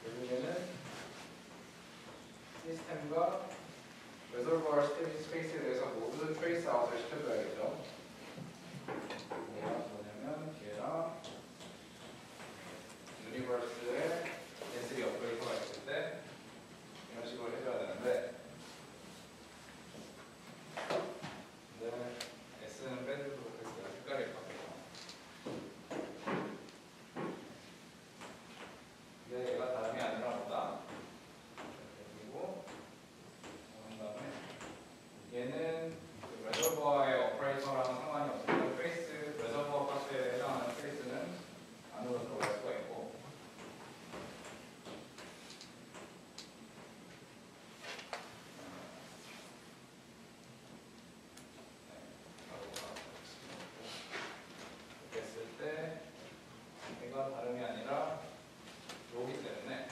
결국에는 시스템과 reservoir 스페이스에 대해서 모두 trace out을 시켜줘야겠죠. 얘가 뭐냐면 얘랑 유니버스의 density 오퍼레이터가 있을 때 이런 식으로 해줘야 되는데, 근데 S는 빼주도록 했어요. 색깔이 바뀌고. 근데 얘가 다름이 아니라 보다. 그리고 그런 다음에 얘는 그 레저버의 오퍼레이터랑 상관이 없으면 트레이스, 레저버 파트에 해당하는 트레이스는 안으로 들어갈 수가 있고, 이렇게 했을 때 얘가 다름이 아니라 로기 때문에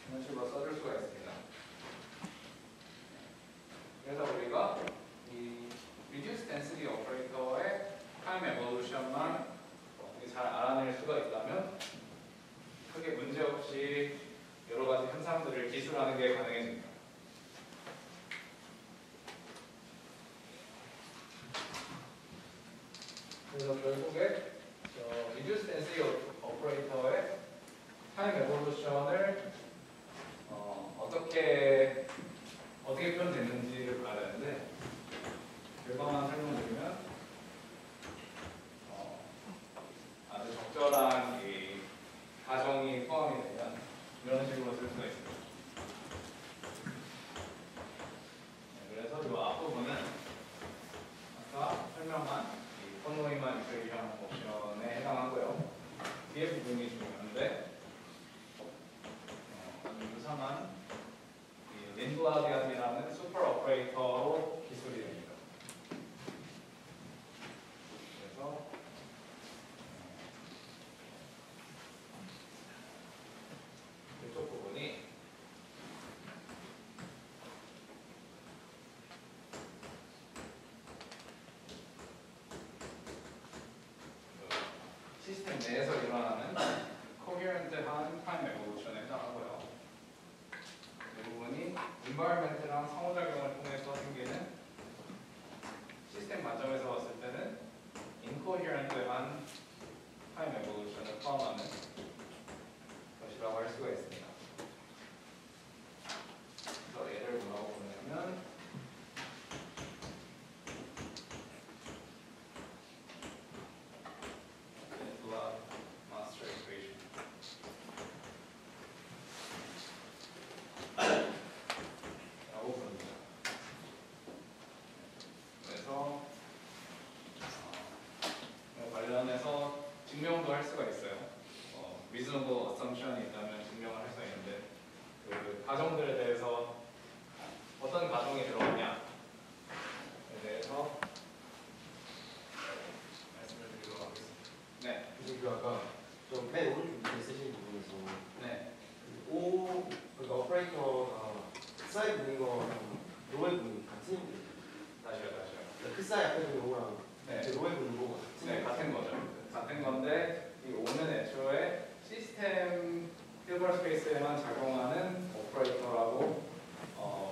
이런 식으로 써줄 수가 있습니다. 그래서 우리가 이 reduce density 오퍼레이터의 타임 에볼루션만 잘 알아낼 수가 있다면 크게 문제없이 여러 가지 현상들을 기술하는 게 가능해집니다. 그래서 결국에 reduce density 오퍼레이터의 타임 에볼루션을 어떻게 표현됐는지를 봐야 되는데, 결과만 설명드리면 아주 적절한 이 가정이 포함이 되면 이런 인블라디안이라는 슈퍼 오퍼레이터로 기술이 됩니다. 그래서 이쪽 부분이 시스템 내에서 일어나는 코헤런트한 타임 에볼루션에 해당하고요. 이 부분이 environment랑 상호작용을 통해서 생기는 시스템 관점에서 봤을 때는 incoherent한 타임 에볼루션을 포함하는 것이라고 할 수가 있습니다. 그래서 예를 뭐라고 보냐면 master equation 라고 부릅니다. 그래서 관련해서 증명도 할 수가 있어요. reasonable assumption이 있다면 증명을 할 수가 있는데 그 가정들에 대해서 어떤 가정이 들어가냐에 대해서 말씀을 드리도록 하겠습니다. 네. 그 아까 좀 맨 오른쪽 밑에 쓰신 부분에서 네. O 그러니까 오퍼레이터가 크사이 분리거랑 로에 분리 같은 다시요. 크사이 앞에 분리 O랑 네. 로에 분리 O가 같은 네, 같은 거죠. 같은 건데 이 O는 애초에 시스템 필버 스페이스에만 작용하는 오퍼레이터라고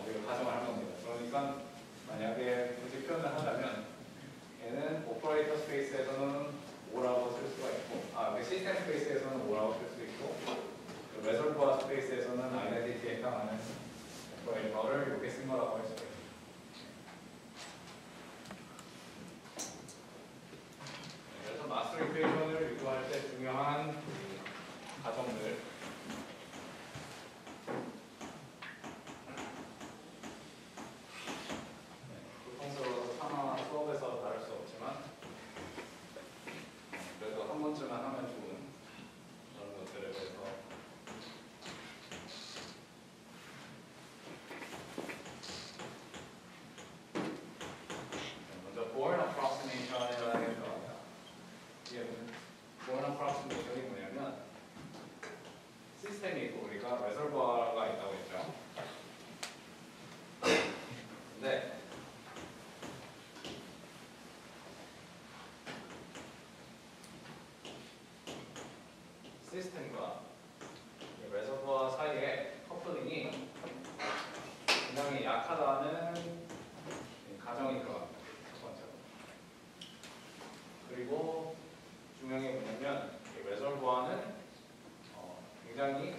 우리가 가정을 한 겁니다. 그러니까 만약에 굳이 표현을 하자면 얘는 오퍼레이터 스페이스에서는 O라고 쓸 수가 있고 그 시스템 스페이스에서는 O라고 쓸 수 있고 그 레설버아 스페이스에서는 아이덴티티에 해당하는 오퍼레이터를 이렇게 쓴 거라고 할 수가 있습니다. 그래서 마스터 이퀘이션을 유도할 때 중요한 가정들 보통적으로 하나 수업에서 다룰 수 없지만 그래도 한 번쯤은 하면 좋은 그런 것들에 대해서 먼저 Born approximation이라는 게 들어갑니다. 이게 Born approximation이 뭐냐면 시스템이 있고 우리가 레설버가 있다고 했죠. 근데 시스템과 레설버 사이에 커플링이 굉장히 약하다는 가정이 들어갑니다. 첫 번째로. 그리고 중요한 게 뭐냐면 이 레설버와는 굉장히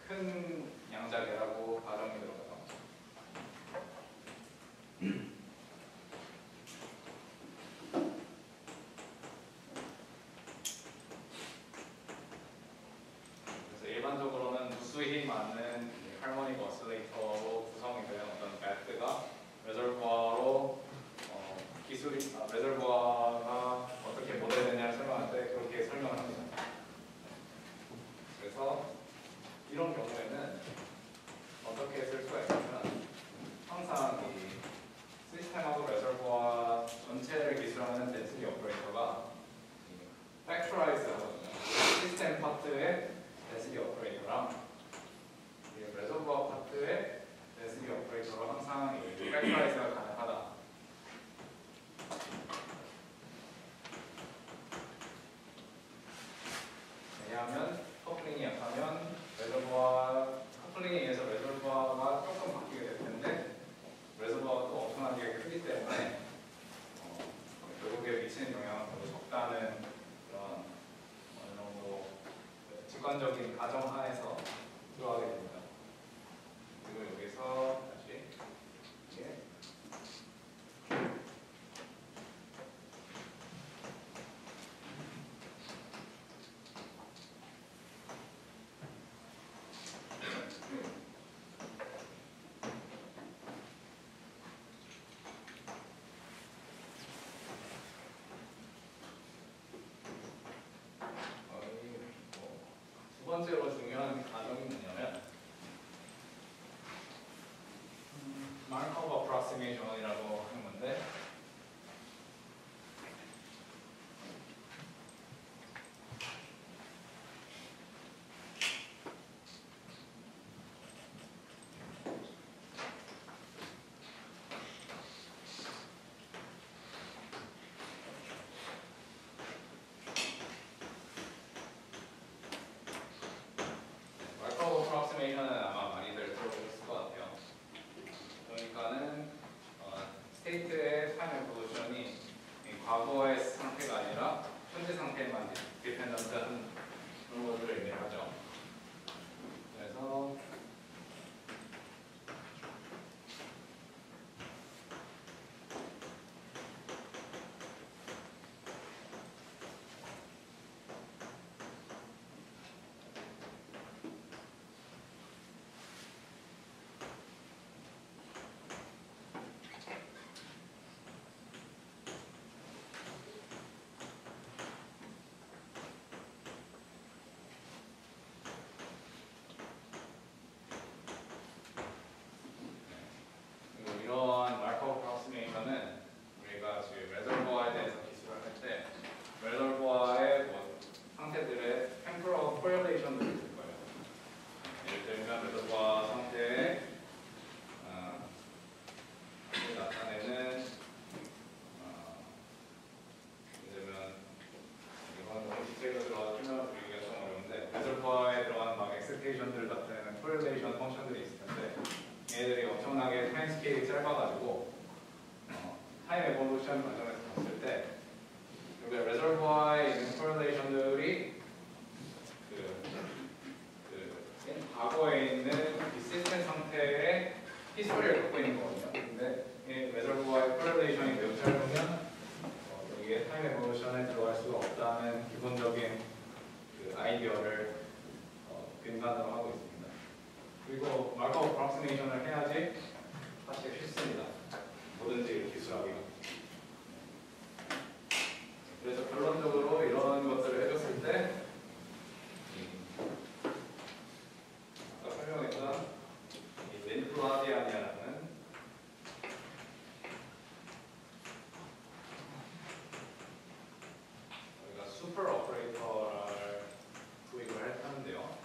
큰 양자계라고 가정이 들어가요. 그래서 일반적으로는 무수히 많은 할모닉 오실레이터로 구성이 된 어떤 배트가 레설버로 레설버가 어떻게 모델되냐를 설명할 때 그렇게 설명을 합니다. 그래서 이런 경우에는 어떻게 쓸 수가 있냐면 항상 이 시스템하고 레설버와 전체를 기술하는 덴시티 오퍼레이터가 팩토라이즈 하거든요. 시스템 파트의 덴시티 오퍼레이터랑 레설버 파트의 덴시티 오퍼레이터로 항상 이 팩토라이즈가 가능하다. 왜냐하면 커플링이 약하면 커플링에 의해서 레설버가 조금 바뀌게 될 텐데 레설버가 또 엄청나게 크기 때문에 결국에 미치는 영향은 별로 적다는 그런 어느 정도 직관적인 가정 하에서 들어가게 됩니다. 그리고 여기서 다시 이게 두 번째로 중요한 가정이 뭐냐면 마르코브 어프로시메이션이라고 하는 건데 마르코브 어프로시메이션은 아마 많이들 들어보셨을 것 같아요. 그러니까는 스테이트의 타임 에볼루션이 과거의 상태가 아니라 현재 상태에만 디펜던트한 그런 것들을 의미하죠. 그래서 그리고 이러한 마르코브 어프로시메이션은 우리가 지금 레저보아에 대해서 기술을 할 때 레저보아의 뭐 상태들의 템포럴 코릴레이션들이 있을 거예요. 예를 들면 레저보아 상태에 나타내는 예를 들면 이건 너무 디테일로 들어가서 설명드리기가 좀 어려운데 레저보아에 들어간 막 엑스페이션들을 나타내는 코릴레이션 펑션들이 있을 텐데 얘들이 엄청나게 타임 스케일이 짧아가지고 타임 에볼루션 과정에서 봤을 때 여기 레저보아에 있는 코릴레이션들이 과거에 있는 비시스템 상태의 히스토리를 갖고 있는 거거든요. 근데 이 레저보아의 코릴레이션이 매우 짧으면 여기에 타임 에볼루션에 들어갈 수가 없다는 기본적인 그 아이디어를 근간으로 하고 있습니다. 그리고 마르코브 어프로시메이션을 해야지 사실 쉽습니다. 뭐든지 기술하기가. 그래서 결론적으로 이런 것들을 해줬을 때 아까 설명했던 이 렌플라디안이라는 우리가 슈퍼 오퍼레이터를 도입을 할 텐데요.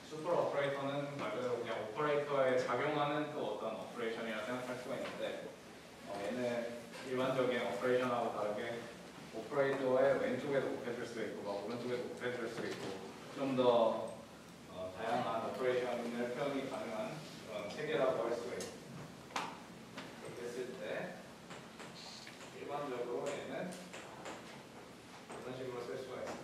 슈퍼 오퍼레이터는 말 그대로 그냥 오퍼레이터에 작용하는 또 어떤 오퍼레이션이라 생각할 수가 있는데 얘는 일반적인 오퍼레이션하고 다르게 오퍼레이터의 왼쪽에도 곱해줄 수 있고 막 오른쪽에도 곱해줄 수 있고 좀 더 다양한 오퍼레이션을 표현이 가능한 그런 체계라고 할 수가 있습니다. 그렇게 했을 때 일반적으로 얘는 이런 식으로 쓸 수가 있습니다.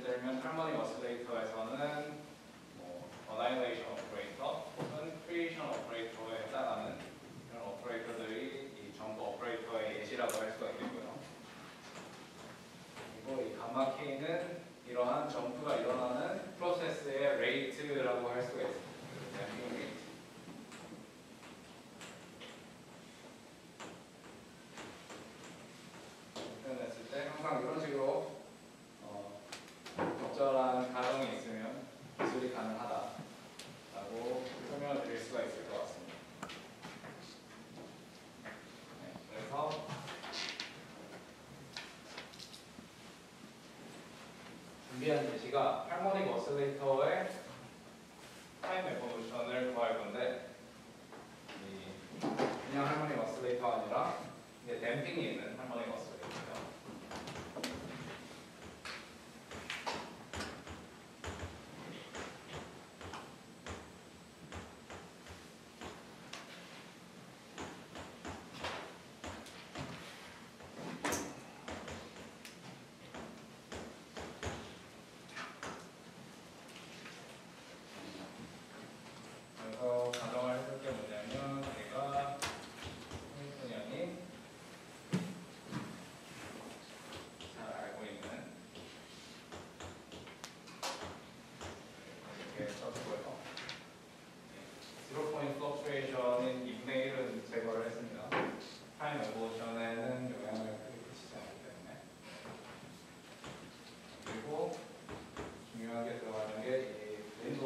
그러면 할머니 어스레이터에서는 어나일레이션 오퍼레이터 혹은 크리에이션 오퍼레이터에 해당하는 이런 오퍼레이터들이 이 점프 오퍼레이터의 예시라고 할 수가 있겠고요. 그리고 이 감마 K는 이러한 점프가 일어나는 프로세스의 레이트라고 할 수가 있습니다. 표현했을 때 항상 이런 식으로 적절한 가정이 있으면 기술이 가능하다라고 설명을 드릴 수가 있을 것 같습니다. 네, 그래서 준비한 예시가 할모닉 오실레이터의 타임 에볼루션을 구할 건데 그냥 할모닉 오실레이터가 아니라 이제 댐핑이 있는 할모닉 오실레이터예요.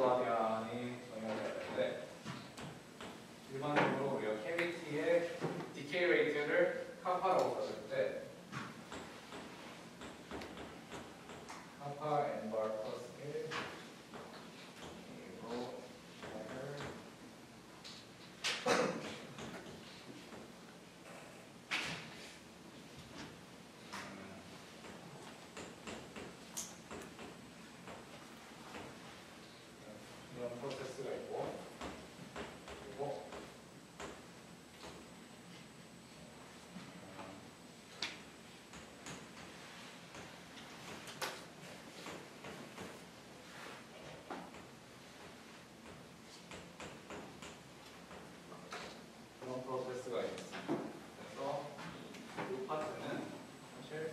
방향이 정해져야 되는데 일반적으로 우리가 캐비티의 디케이 레이트를 카파라고 썼을 때 카파 n bar 플러스 1 그리고 이런 프로세스가 있고 그리고 그런 프로세스가 있습니다. 그래서 이 파트는 사실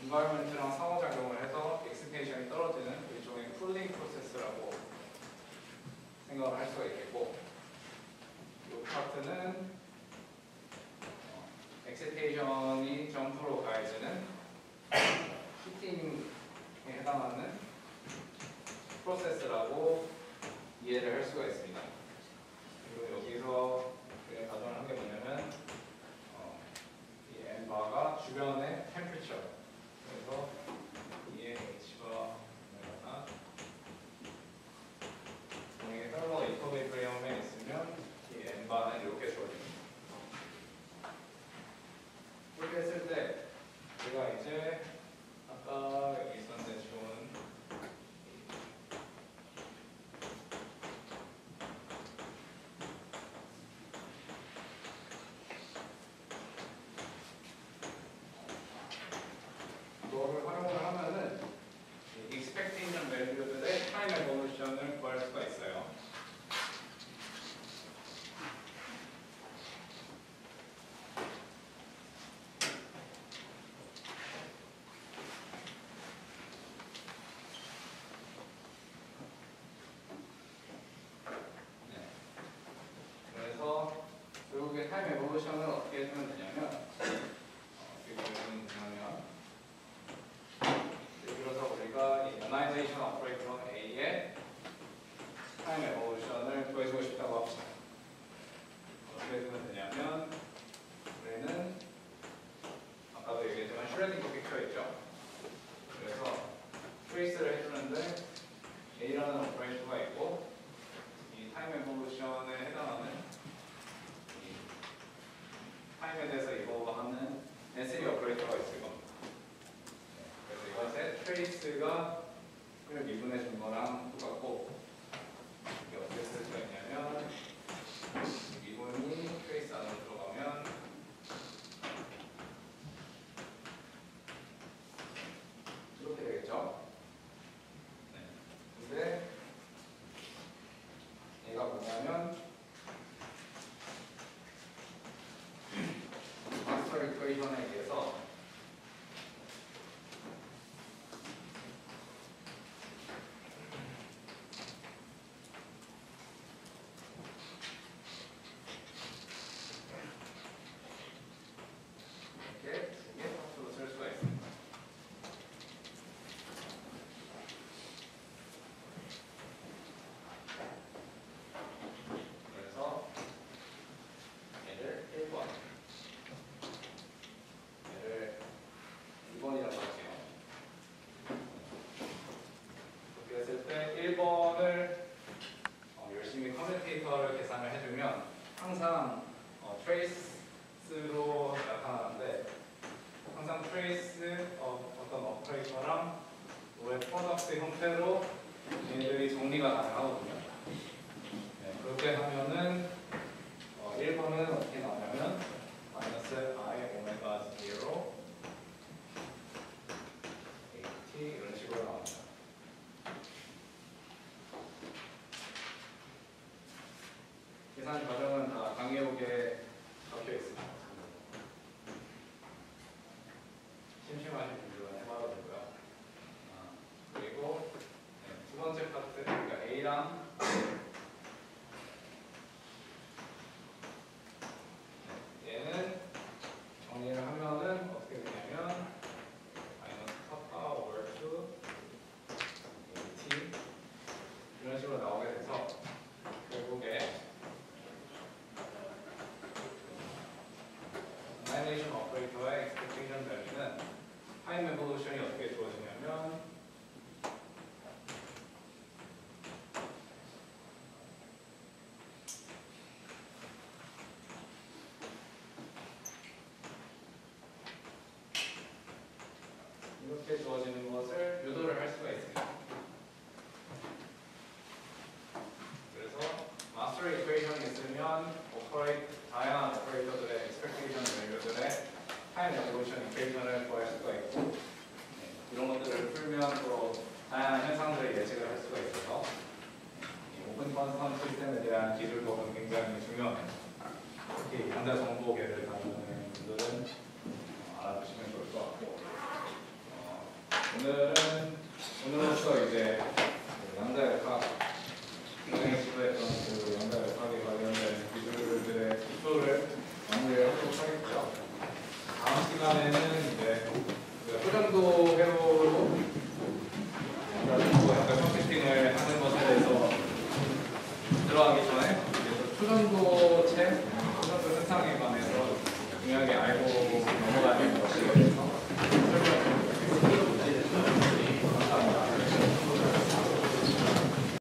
인바이런먼트랑 상호작용을 해서 익스펜션이 떨어지는 일종의 쿨링 프로세스라고 생각을 할 수가 있겠고 이 파트는 엑시테이션이 점프로 가해지는 히팅에 해당하는 프로세스라고 이해를 할 수가 있습니다. 그리고 여기서 우리가 가정을 한 게 뭐냐면 이 n바가 주변의 템퍼처 그래서 이에 h가 공의 혈로 이퀄리브리엄에 있으면 이 n바는 이렇게 주어집니다. 이렇게 했을 때 제가 이제 아까 여기 있었는데 좋은 이거를 활용을 하면은 expectation value들의 time evolution을 구할 수가 있어요. 그래서 결국에 타임 에볼루션을 어떻게 해주면 되냐면 예를 들어서 우리가 이 애나이제이션 오퍼레이터 A의 타임 에볼루션을 구해주고 싶다고 합시다. 어떻게 해주면 되냐면 우리는 아까도 얘기했지만 슈레딩거 픽처 있죠. 그래서 트레이스를 해주는데 A라는 오퍼레이터가 있고 이 타임 에볼루션에 해당하는 이 타임에 대해서 이거하는 S3 오퍼레이터가 있을 겁니다. 그래서 이것의 트레이스가 를 미분해 준 거랑 똑같고 이게 어떻게 쓸 수가 있냐면 미분이 트레이스 안으로 들어가면 이렇게 되겠죠. 네. 근데 얘가 뭐냐면 마스터 이퀘이션에 의해서 이렇게 두 개 파트로 쓸 수가 있습니다. 그래서 얘를 1번 얘를 2번이라고 할게요. 그렇게 했을 때 1번을 열심히 커뮤니케이터를 계산을 해주면 항상 트레이스로 나타나는데 항상 트레이스 어떤 오퍼레이터랑 웹 프로덕트 형태로 얘네들이 정리가 가능하거든요. 네, 그렇게 하면은 1번은 어떻게 나오냐면 마이너스 I 오메가 0 AT 이런 식으로 나옵니다. 계산 과정은 다 강의록에 적혀 있습니다. 심심하신 분들은 해봐도 되고요. 그리고 두 번째 파트, 그러니까 A랑 equation 밸류는 타임 에볼루션이 어떻게 주어지냐면 이렇게 주어지는 것을 유도를 할 수가 있습니다. 그래서 마스터 이퀘이션이 있으면 다양한 오퍼레이터들의 expectation 밸류들의 타임 에볼루션 이퀘이션을 구할 수가 있고 이런 것들을 풀면 또 다양한 현상들을 예측을 할 수가 있어서 이 오픈 컨스턴트 시스템에 대한 기술 부분은 굉장히 중요합니다. 특히 양자 정보계를 다루는 분들은 알아두시면 좋을 것 같고 오늘로서 이제 양자 역학